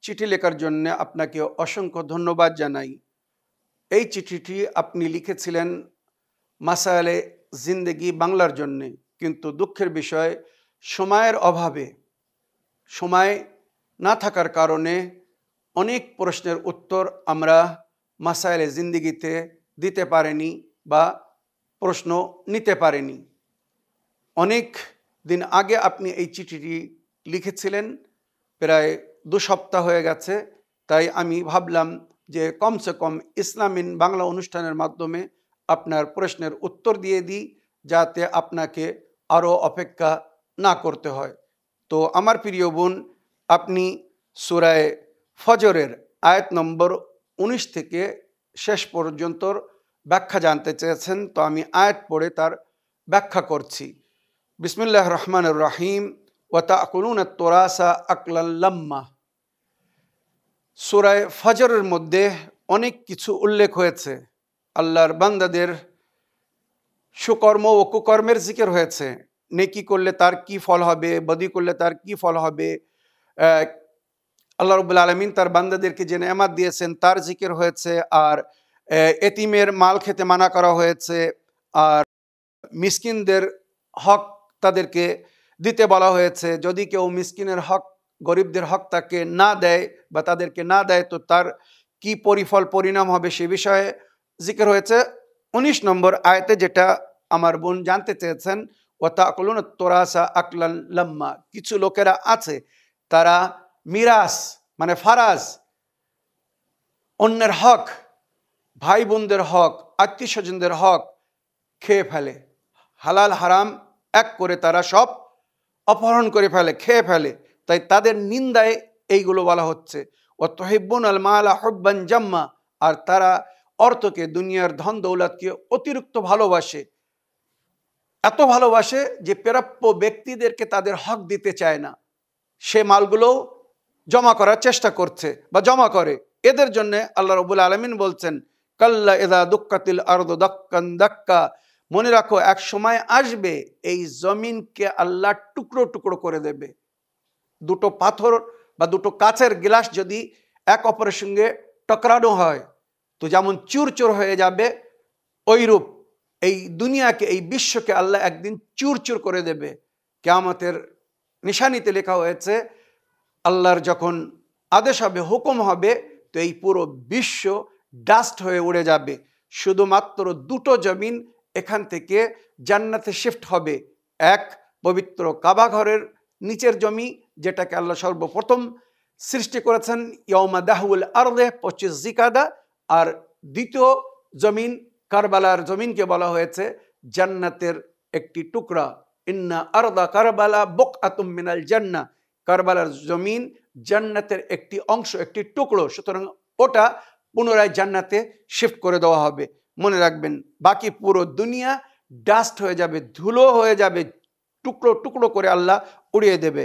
Speaker 1: চিঠি লেখার জন্য আপনাকে অসংখ্য ধন্যবাদ জানাই। এই চিঠিটি আপনি লিখেছিলেন মাসায়েলে জিন্দেগি বাংলার জন্যে, কিন্তু দুঃখের বিষয় সময়ের অভাবে, সময় না থাকার কারণে অনেক প্রশ্নের উত্তর আমরা মাসায়েলে জিন্দেগিতে দিতে পারিনি বা প্রশ্ন নিতে পারিনি। অনেক দিন আগে আপনি এই চিঠিটি লিখেছিলেন, প্রায় 2 সপ্তাহ হয়ে গেছে। তাই আমি ভাবলাম যে কমসে কম ইসলামিন বাংলা অনুষ্ঠানের মাধ্যমে আপনার প্রশ্নের উত্তর দিয়ে দিই, যাতে আপনাকে আরও অপেক্ষা না করতে হয়। তো আমার প্রিয় বোন, আপনি সূরা ফজরের আয়াত নম্বর 19 থেকে শেষ পর্যন্তর ব্যাখ্যা জানতে চেয়েছেন, তো আমি আয়াত পড়ে তার ব্যাখ্যা করছি। বিসমিল্লাহির রহমানির রহিম। ওয়া তাকুলুনাত তুরাসা আকলাল লাম্মা। সূরা ফজরের মধ্যে অনেক কিছু উল্লেখ হয়েছে। আল্লাহর বান্দাদের সুকর্ম ও কুকর্মের জিকির হয়েছে। নেকি করলে তার কি ফল হবে, বদি করলে তার কি ফল হবে। আল্লাহ রাব্বুল আলামিন তার বান্দাদেরকে যে নেয়ামত দিয়েছেন তার জিকির হয়েছে। আর এতিমের মাল খেতে মানা করা হয়েছে। আর মিসকিনদের হক তাদেরকে দিতে বলা হয়েছে। যদি কেউ মিসকিনের হক, গরিবদের হক তাকে না দেয় বা তাদেরকে না দেয়, তো তার কি পরিণাম হবে সে বিষয়ে জিকির হয়েছে। 19 নম্বর আয়াতে যেটা আমার বোন জানতে চেয়েছেন, ওয়া তাকুলুনাত তুরাসা আকলাল লাম্মা। কিছু লোকেরা আছে তারা মিরাস মানে ফারাজ, অন্যের হক, ভাই বোনদের হক, আত্মীয় স্বজনদের হক খেয়ে ফেলে। হালাল হারাম এক করে তারা সব অপহরণ করে ফেলে, খেয়ে ফেলে। তাই তাদের নিন্দায় এইগুলো বলা হচ্ছে। ও তুহিব্বুনাল মালা হুব্বান জাম্মা। আর তারা অর্থকে, দুনিয়ার ধন দৌলতকে অতিরিক্ত ভালোবাসে, এত ভালোবাসে যে প্রাপ্য ব্যক্তিদেরকে তাদের হক দিতে চায় না। সে মালগুলো জমা করার চেষ্টা করছে বা জমা করে। এদের জন্য আল্লাহ রাব্বুল আলামিন বলছেন, কাল্লা ইযা দুক্কাতিল আরদু দাক্কান দাক্কা। মনে রাখো, এক সময় আসবে এই জমিনকে আল্লাহ টুকরো টুকরো করে দেবে। দুটো পাথর বা দুটো কাচের গ্লাস যদি এক অপরের সঙ্গে টকরানো হয় তো যেমন চুরচুর হয়ে যাবে, ওইরূপ এই দুনিয়াকে, এই বিশ্বকে আল্লাহ একদিন চুরচুর করে দেবে। কিয়ামতের নিশানিতে লেখা হয়েছে, আল্লাহর যখন আদেশ হবে, হুকুম হবে, তো এই পুরো বিশ্ব ডাস্ট হয়ে উড়ে যাবে। শুধুমাত্র দুটো জমিন এখান থেকে জান্নাতে শিফট হবে। এক পবিত্র কাবা ঘরের নিচের জমি, যেটাকে আল্লাহ সর্বপ্রথম সৃষ্টি করেছেন ইয়াউমা দাহুল আরদে 25 জিকাদা। আর দ্বিতীয় জমিন কারবালার জমিনকে বলা হয়েছে জান্নাতের একটি টুকরা। ইন্না আরদা কারবালা বুকআতুম মিনাল জান্নাহ। কারবালার জমিন জান্নাতের একটি অংশ, একটি টুকরো। সুতরাং ওটা পুনরায় জান্নাতে শিফট করে দেওয়া হবে। মনে রাখবেন, বাকি পুরো দুনিয়া ডাস্ট হয়ে যাবে, ধুলো হয়ে যাবে, টুকরো টুকরো করে আল্লাহ উড়িয়ে দেবে।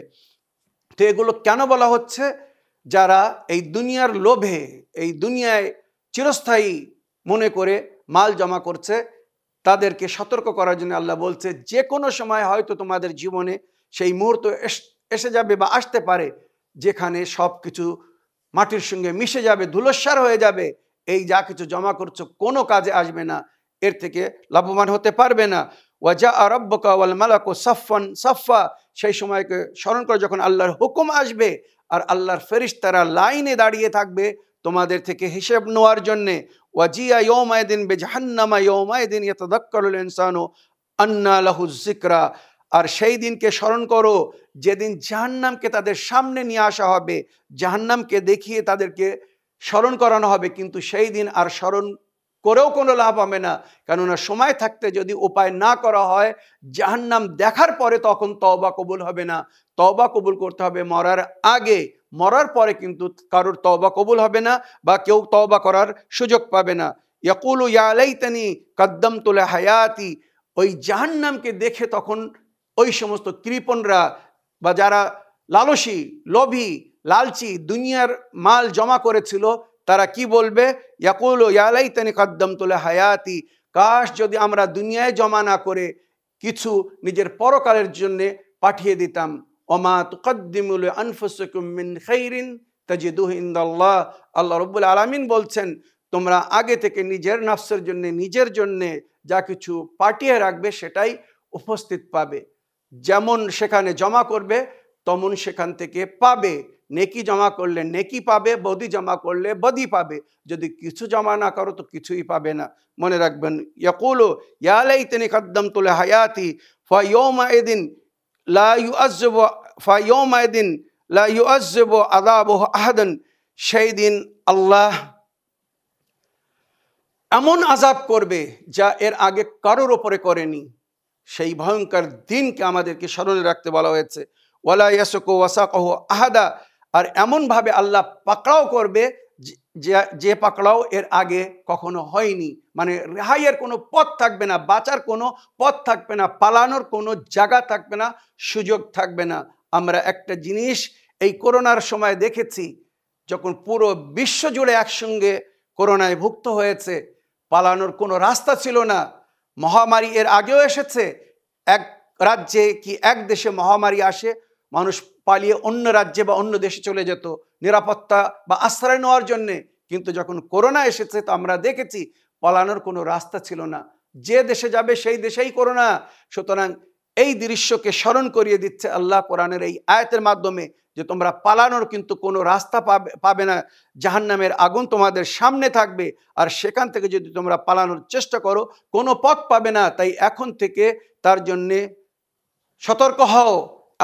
Speaker 1: তো এগুলো কেন বলা হচ্ছে? যারা এই দুনিয়ার লোভে, এই দুনিয়ায় চিরস্থায়ী মনে করে মাল জমা করছে, তাদেরকে সতর্ক করার জন্য আল্লাহ বলছে, যে কোনো সময় হয়তো তোমাদের জীবনে সেই মুহূর্ত এসে যাবে বা আসতে পারে যেখানে সব কিছু মাটির সঙ্গে মিশে যাবে, ধুলোস্যার হয়ে যাবে। এই যা কিছু জমা করছো কোনো কাজে আসবে না, এর থেকে লাভবান হতে পারবে না। ওয়াজা রাব্বুকা ওয়াল মালাকু সাফফান সাফফা, সেই সময়কে স্মরণ করে যখন আল্লাহর হুকুম আসবে আর আল্লাহর ফেরেশতারা লাইনে দাঁড়িয়ে থাকবে তোমাদের থেকে হিসেব নেওয়ার জন্যে। ওয়াজিয়া ইয়াউমাইদিন বিজাহান্নামা ইয়াউমাইদিন ইয়াতাযাক্কারুল ইনসানু আন্না লাহু যিকরা, আর সেই দিনকে স্মরণ করো যেদিন জাহান্নামকে তাদের সামনে নিয়ে আসা হবে, জাহান্নামকে দেখিয়ে তাদেরকে স্মরণ করানো হবে, কিন্তু সেই দিন আর স্মরণ করেও কোনো লাভ হবে না, কেননা সময় থাকতে যদি উপায় না করা হয় জাহান্নাম দেখার পরে তখন তওবা কবুল হবে না। তওবা কবুল করতে হবে মরার আগে, মরার পরে কিন্তু কারোর তওবা কবুল হবে না বা কেউ তওবা করার সুযোগ পাবে না। ইয়াকুলু ইয়া লাইতানি কদ্দামতু লিহায়াতি, ওই জাহান্নামকে দেখে তখন ওই সমস্ত কৃপণরা বা যারা লালসী, লোভী, লালচি, দুনিয়ার মাল জমা করেছিল তারা কি বলবে? ইয়াকুলু ইয়া লাইতানি কদ্দামতু লিহায়াতি, কাশ যদি আমরা দুনিয়ায় জমা না করে কিছু নিজের পরকালের জন্য পাঠিয়ে দিতাম। ওমা তুকদ্দিমু লিআনফুসিকুম মিন খাইরিন তাজিদুহু ইনদাল্লাহ, আল্লাহ রাব্বুল আলামিন বলছেন তোমরা আগে থেকে নিজের নফসের জন্য, নিজের জন্য যা কিছু পাঠিয়ে রাখবে সেটাই উপস্থিত পাবে। যেমন সেখানে জমা করবে তেমন সেখান থেকে পাবে। নেকি জমা করলে নেকি পাবে, বদি জমা করলে বদি পাবে। যদি কিছু জমা না করো তো কিছুই পাবে না। মনে রাখবেন, ইয়াকুলু ইয়া লাইতানি কদ্দামতু লিহায়াতি ফায়াউমাইদিন লা ইউআযযিবু ফায়াউমাইদিন লা ইউআযযিবু আযাবুহু আহাদান, সেই দিন আল্লাহ এমন আযাব করবে যা এর আগে কারোর ওপরে করেনি। সেই ভয়ঙ্কর দিনকে আমাদেরকে স্মরণে রাখতে বলা হয়েছে। ওয়ালা ইয়াসুকু ওয়াসাকাহু আহাদা, আর এমনভাবে আল্লাহ পাকড়াও করবে যে পাকড়াও এর আগে কখনো হয়নি। মানে রেহাইয়ের কোনো পথ থাকবে না, বাঁচার কোনো পথ থাকবে না, পালানোর কোনো জায়গা থাকবে না, সুযোগ থাকবে না। আমরা একটা জিনিস এই করোনার সময় দেখেছি, যখন পুরো বিশ্ব জুড়ে একসঙ্গে করোনায় ভুক্ত হয়েছে, পালানোর কোনো রাস্তা ছিল না। মহামারী এর আগেও এসেছে, এক রাজ্যে কি এক দেশে মহামারী আসে, মানুষ পালিয়ে অন্য রাজ্যে বা অন্য দেশে চলে যেত নিরাপত্তা বা আশ্রয় নেওয়ার জন্যে। কিন্তু যখন করোনা এসেছে তো আমরা দেখেছি পালানোর কোনো রাস্তা ছিল না, যে দেশে যাবে সেই দেশেই করোনা। সুতরাং এই দৃশ্যকে স্মরণ করিয়ে দিচ্ছে আল্লাহ কোরআনের এই আয়াতের মাধ্যমে যে তোমরা পালানোর কিন্তু কোনো রাস্তা পাবে না, জাহান্নামের আগুন তোমাদের সামনে থাকবে, আর সেখান থেকে যদি তোমরা পালানোর চেষ্টা করো কোনো পথ পাবে না। তাই এখন থেকে তার জন্যে সতর্ক হও,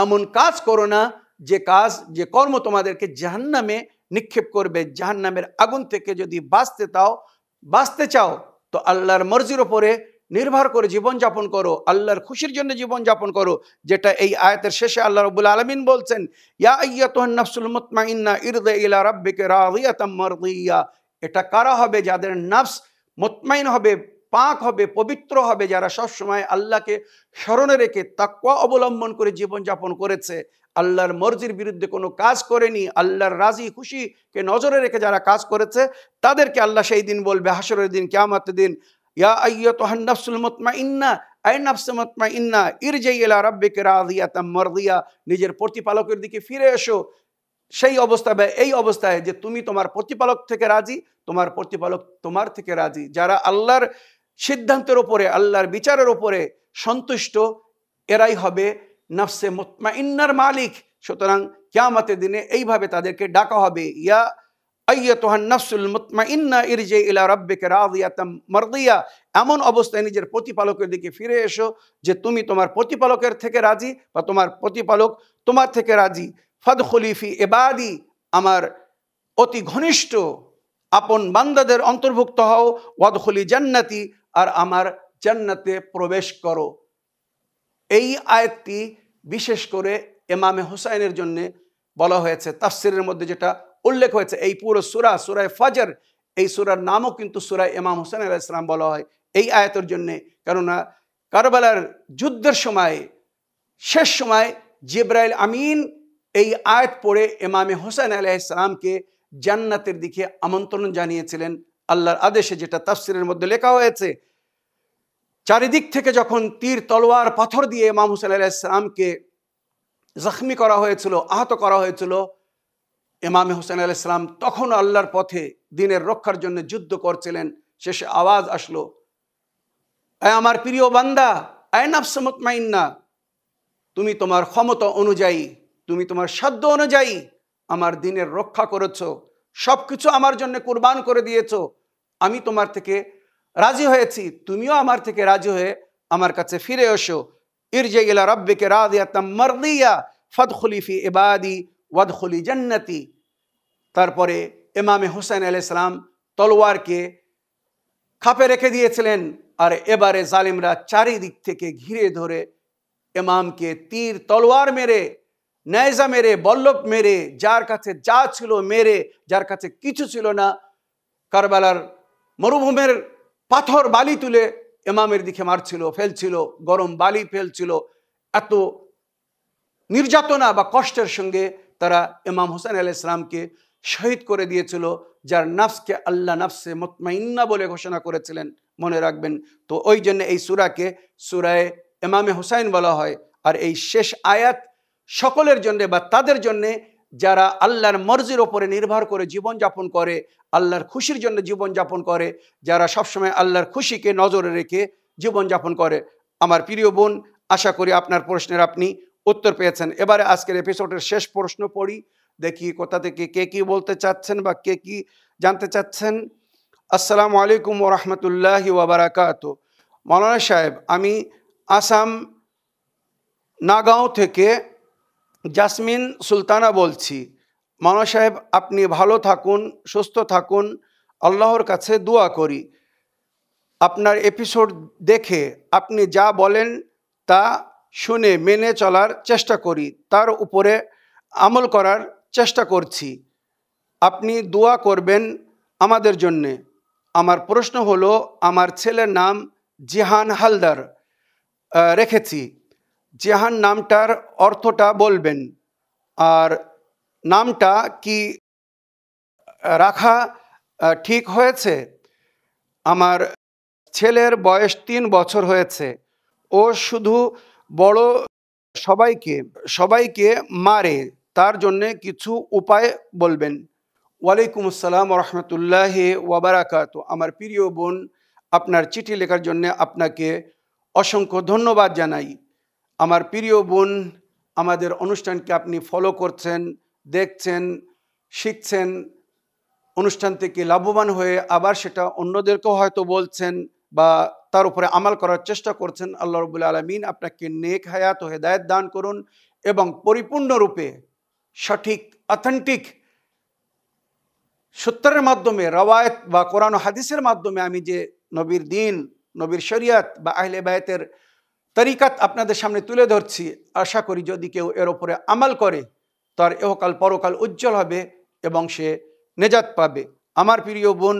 Speaker 1: এমন কাজ করো না যে কাজ, যে কর্ম তোমাদেরকে জাহান্নামে নিক্ষেপ করবে। জাহান্নামের আগুন থেকে যদি বাঁচতে চাও তো আল্লাহর মর্জির ওপরে নির্ভর করে জীবনযাপন করো, আল্লাহর খুশির জন্য জীবনযাপন করো, যেটা এই আয়াতের শেষে আল্লাহ রাব্বুল আলামিন বলছেন, ইয়া আইয়াতুহান নাফসুল মুতমাইন্না ইরজি ইলা রাব্বিকা রাদিয়াতাম মারদিয়া। এটা কারা হবে? যাদের নফস মুতমাইন হবে, পাক হবে, পবিত্র হবে, যারা সবসময় আল্লাহকে স্মরণে রেখে তাকওয়া অবলম্বন করে জীবনযাপন করেছে, আল্লাহর মর্জির বিরুদ্ধে কোনো কাজ করেনি, আল্লাহর রাজি খুশিকে নজরে রেখে যারা কাজ করেছে তাদেরকে আল্লাহ সেই দিন বলবে, হাসরের দিন, কিয়ামতের দিন, ইয়া আইয়াতুহান নাফসুল মুতমাইন্না, আই নাফসে মুতমাইন্না ইরজি ইলা রাব্বিকা রাদিয়াতাম মারদিয়া, নিজের প্রতিপালকের দিকে ফিরে এসো। সেই অবস্থায় বা এই অবস্থায় যে তুমি তোমার প্রতিপালক থেকে রাজি, তোমার প্রতিপালক তোমার থেকে রাজি। যারা আল্লাহর সিদ্ধান্তের ওপরে, আল্লাহর বিচারের ওপরে সন্তুষ্ট, এরাই হবে নফসে মুতমাইন্নার মালিক। সুতরাং কিয়ামতের দিনে এইভাবে তাদেরকে ডাকা হবে, ইয়া আইয়াতুহান নাফসুল মুতমাইন্না ইরজি ইলা রাব্বিকা রাদিয়াতাম মারদিয়া। এমন অবস্থায় নিজের প্রতিপালকের দিকে ফিরে এসো যে তুমি তোমার প্রতিপালকের থেকে রাজি বা তোমার প্রতিপালক তোমার থেকে রাজি। ফাদখুলি ফি ইবাদি, আমার অতি ঘনিষ্ঠ আপন বান্দাদের অন্তর্ভুক্ত হও। ওয়াদখুলি জান্নাতি, আর আমার জান্নাতে প্রবেশ করো। এই আয়াতটি বিশেষ করে ইমামে হুসাইনের জন্য বলা হয়েছে। তাফসিরের মধ্যে যেটা উল্লেখ হয়েছে, এই পুরো সূরা, সূরা ফজর, এই সূরার নামও কিন্তু সূরা ইমাম হুসাইন আলাইহিস সালাম বলা হয় এই আয়াতের জন্য। কেননা কারবালার যুদ্ধের সময়, শেষ সময় জিবরাইল আমিন এই আয়াত পড়ে ইমামে হুসাইন আলাইহিস সালামকে জান্নাতের দিকে আমন্ত্রণ জানিয়েছিলেন আল্লাহর আদেশে, যেটা তাফসিরের মধ্যে লেখা হয়েছে। চারিদিক থেকে যখন তীর, তলোয়ার, পাথর দিয়ে ইমাম হুসাইন আলাইহিস সালামকে জখমি করা হয়েছিল, আহত করা হয়েছিল, ইমামে হুসাইন আলাইহিস সালাম তখন আল্লাহর পথে দ্বীনের রক্ষার জন্য যুদ্ধ করছিলেন। শেষে আওয়াজ আসলো, আয় আমার প্রিয় বান্দা, আয় নাফস মুতমাইন্না, তুমি তোমার ক্ষমতা অনুযায়ী, তুমি তোমার সাধ্য অনুযায়ী আমার দিনের রক্ষা করেছো, সব কিছু আমার জন্য কুরবান করে দিয়েছো, আমি তোমার থেকে রাজি হয়েছি, তুমিও আমার থেকে রাজি হয়ে আমার কাছে ফিরে এসো। ইরজি ইলা রাব্বিকা রাদিয়াতাম মারদিয়া ফাদখুলি ফি ইবাদি ওয়াদখুলি জান্নাতি। তারপরে ইমামে হুসাইন আলাইহিস সালাম তলোয়ারকে খাপে রেখে দিয়েছিলেন, আর এবারে জালিমরা চারিদিক থেকে ঘিরে ধরে ইমামকে তীর তলোয়ার মেরে, নেজা মেরে, বল্লভ মেরে, যার কাছে যা ছিল মেরে, যার কাছে কিছু ছিল না কারবালার মরুভূমির পাথর বালি তুলে ইমামের দিকে মারছিল, ফেলছিল, গরম বালি ফেলছিল। এত নির্যাতনা বা কষ্টের সঙ্গে তারা ইমাম হুসাইন আলাইহিস সালামকে শহীদ করে দিয়েছিল, যার নাফসকে আল্লাহ নাফসে মুতমাইন্না বলে ঘোষণা করেছিলেন, মনে রাখবেন। তো ওই জন্য এই সূরাকে সূরায়ে ইমামে হুসাইন বলা হয়। আর এই শেষ আয়াত সকলের জন্য বা তাদের জন্যে যারা আল্লাহর মর্জির ওপরে নির্ভর করে জীবনযাপন করে, আল্লাহর খুশির জন্য জীবনযাপন করে, যারা সবসময় আল্লাহর খুশিকে নজরে রেখে জীবনযাপন করে। আমার প্রিয় বোন, আশা করি আপনার প্রশ্নের আপনি উত্তর পেয়েছেন। এবারে আজকের এপিসোডের শেষ প্রশ্ন পড়ি, দেখি কোথা থেকে কে কি বলতে চাচ্ছেন বা কে কি জানতে চাচ্ছেন। আসসালামু আলাইকুম ওয়া রাহমাতুল্লাহি ওয়া বারাকাতুহু। মাওলানা সাহেব, আমি আসাম নাগাঁও থেকে জাসমিন সুলতানা বলছি। মাওলানা সাহেব, আপনি ভালো থাকুন, সুস্থ থাকুন, আল্লাহর কাছে দোয়া করি। আপনার এপিসোড দেখে আপনি যা বলেন তা শুনে মেনে চলার চেষ্টা করি, তার উপরে আমল করার চেষ্টা করছি। আপনি দোয়া করবেন আমাদের জন্যে। আমার প্রশ্ন হলো, আমার ছেলের নাম জিহান হালদার রেখেছি। জিহান নামটার অর্থটা বলবেন, আর নামটা কি রাখা ঠিক হয়েছে? আমার ছেলের বয়স 3 বছর হয়েছে। ও শুধু বড় সবাইকে মারে, তার জন্যে কিছু উপায় বলবেন। ওয়ালাইকুম আসসালাম ওয়া রাহমাতুল্লাহি ওয়া বারাকাতুহু। আমার প্রিয় বোন, আপনার চিঠি লেখার জন্য আপনাকে অসংখ্য ধন্যবাদ জানাই। আমার প্রিয় বোন, আমাদের অনুষ্ঠানকে আপনি ফলো করছেন, দেখছেন, শিখছেন, অনুষ্ঠান থেকে লাভবান হয়ে আবার সেটা অন্যদেরকেও হয়তো বলছেন বা তার উপরে আমল করার চেষ্টা করছেন। আল্লাহ রাব্বুল আলামিন আপনাকে নেক হায়াত ও হেদায়েত দান করুন এবং পরিপূর্ণরূপে সঠিক অথেন্টিক সূত্রের মাধ্যমে, রওয়ায়েত বা কোরআন ও হাদিসের মাধ্যমে আমি যে নবীর দিন, নবীর শরিয়ত বা আহলে বায়তের তরিকাত আপনাদের সামনে তুলে ধরছি, আশা করি যদি কেউ এর উপরে আমল করে তার ইহকাল পরকাল উজ্জ্বল হবে এবং সে নেজাত পাবে। আমার প্রিয় বোন,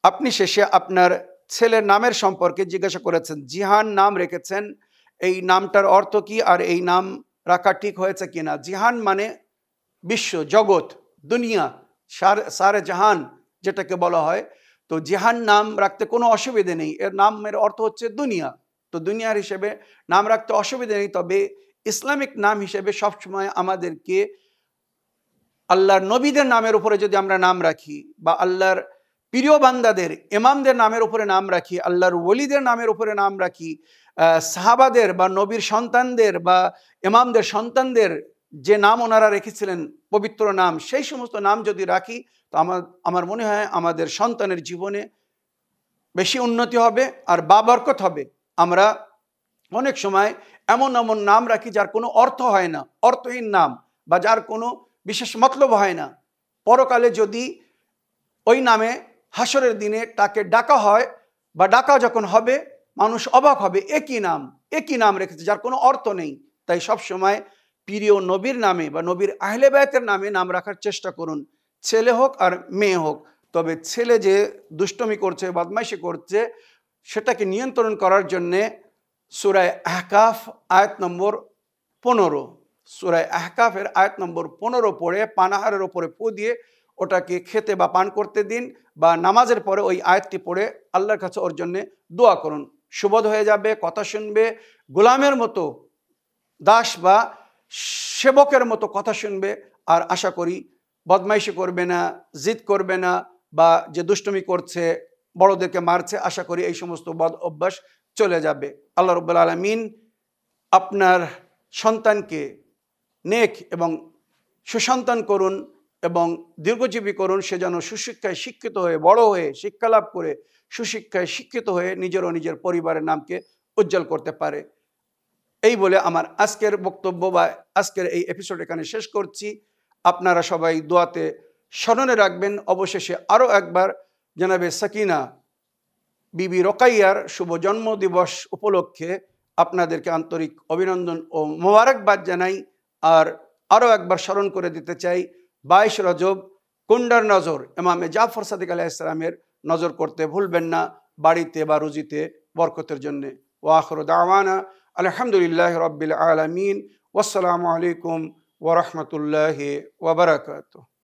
Speaker 1: আপনি শেষে আপনার ছেলের নামের সম্পর্কে জিজ্ঞাসা করেছেন। জিহান নাম রেখেছেন, এই নামটার অর্থ কি আর এই নাম রাখা ঠিক হয়েছে কিনা? জিহান মানে বিশ্ব, জগৎ, দুনিয়া, সারে জাহান যেটাকে বলা হয়। তো জিহান নাম রাখতে কোনো অসুবিধে নেই, এর নামের অর্থ হচ্ছে দুনিয়া। তো দুনিয়ার হিসেবে নাম রাখতে অসুবিধে নেই, তবে ইসলামিক নাম হিসেবে সবসময় আমাদেরকে আল্লাহর নবীদের নামের উপরে যদি আমরা নাম রাখি বা আল্লাহর প্রিয় বান্দাদের, ইমামদের নামের উপরে নাম রাখি, আল্লাহর ওলিদের নামের উপরে নাম রাখি, সাহাবাদের বা নবীর সন্তানদের বা ইমামদের সন্তানদের যে নাম ওনারা রেখেছিলেন পবিত্র নাম, সেই সমস্ত নাম যদি রাখি তো আমার মনে হয় আমাদের সন্তানের জীবনে বেশি উন্নতি হবে আর বাবরকত হবে। আমরা অনেক সময় এমন এমন নাম রাখি যার কোনো অর্থ হয় না, অর্থহীন নাম, বা যার কোনো বিশেষ মতলব হয় না। পরকালে যদি ওই নামে হাসরের দিনে তাকে ডাকা হয় বা ডাকা যখন হবে, মানুষ অবাক হবে, একই নাম রেখেছে যার কোনো অর্থ নেই। তাই সব সময় প্রিয় নবীর নামে বা নবীর আহলে বায়তের নামে নাম রাখার চেষ্টা করুন, ছেলে হোক আর মেয়ে হোক। তবে ছেলে যে দুষ্টমি করছে, বদমাইশি করছে, সেটাকে নিয়ন্ত্রণ করার জন্যে সূরা আহকাফ আয়াত নম্বর 15, সূরা আহকাফের আয়াত নম্বর 15 পড়ে পানাহারের ওপরে ফু দিয়ে ওটাকে খেতে বা পান করতে দিন, বা নামাজের পরে ওই আয়াতটি পড়ে আল্লাহর কাছে ওর জন্যে দোয়া করুন। সুবোধ হয়ে যাবে, কথা শুনবে, গোলামের মতো, দাস বা সেবকের মতো কথা শুনবে। আর আশা করি বদমাইশি করবে না, জিদ করবে না, বা যে দুষ্টুমি করছে, বড়দেরকে মারছে, আশা করি এই সমস্ত বদ অভ্যাস চলে যাবে। আল্লাহ রাব্বুল আলামিন আপনার সন্তানকে নেক এবং সুসন্তান করুন এবং দীর্ঘজীবী করুন। সে যেন সুশিক্ষায় শিক্ষিত হয়ে, বড় হয়ে, শিক্ষা লাভ করে সুশিক্ষায় শিক্ষিত হয়ে নিজের ও নিজের পরিবারের নামকে উজ্জ্বল করতে পারে। এই বলে আমার আজকের বক্তব্য বা আজকের এই এপিসোড এখানে শেষ করছি। আপনারা সবাই দোয়াতে স্মরণে রাখবেন। অবশেষে আরও একবার জনাবে সাকিনা বিবি রোকাইয়ার শুভ জন্মদিবস উপলক্ষে আপনাদেরকে আন্তরিক অভিনন্দন ও মোবারকবাদ জানাই। আর আরও একবার স্মরণ করে দিতে চাই, 22 রজব কুন্ডার নজর ইমামে জাফর সাদিক আলাইহিস সালামের নজর করতে ভুলবেন না, বাড়িতে বা রুজিতে বরকতের জন্যে। ওয়া আখিরু দাওয়ানা আলহামদুলিল্লাহি রাব্বিল আলামিন। ওয়াসসালামু আলাইকুম ওয়া রাহমাতুল্লাহি ওয়া বারাকাতুহু।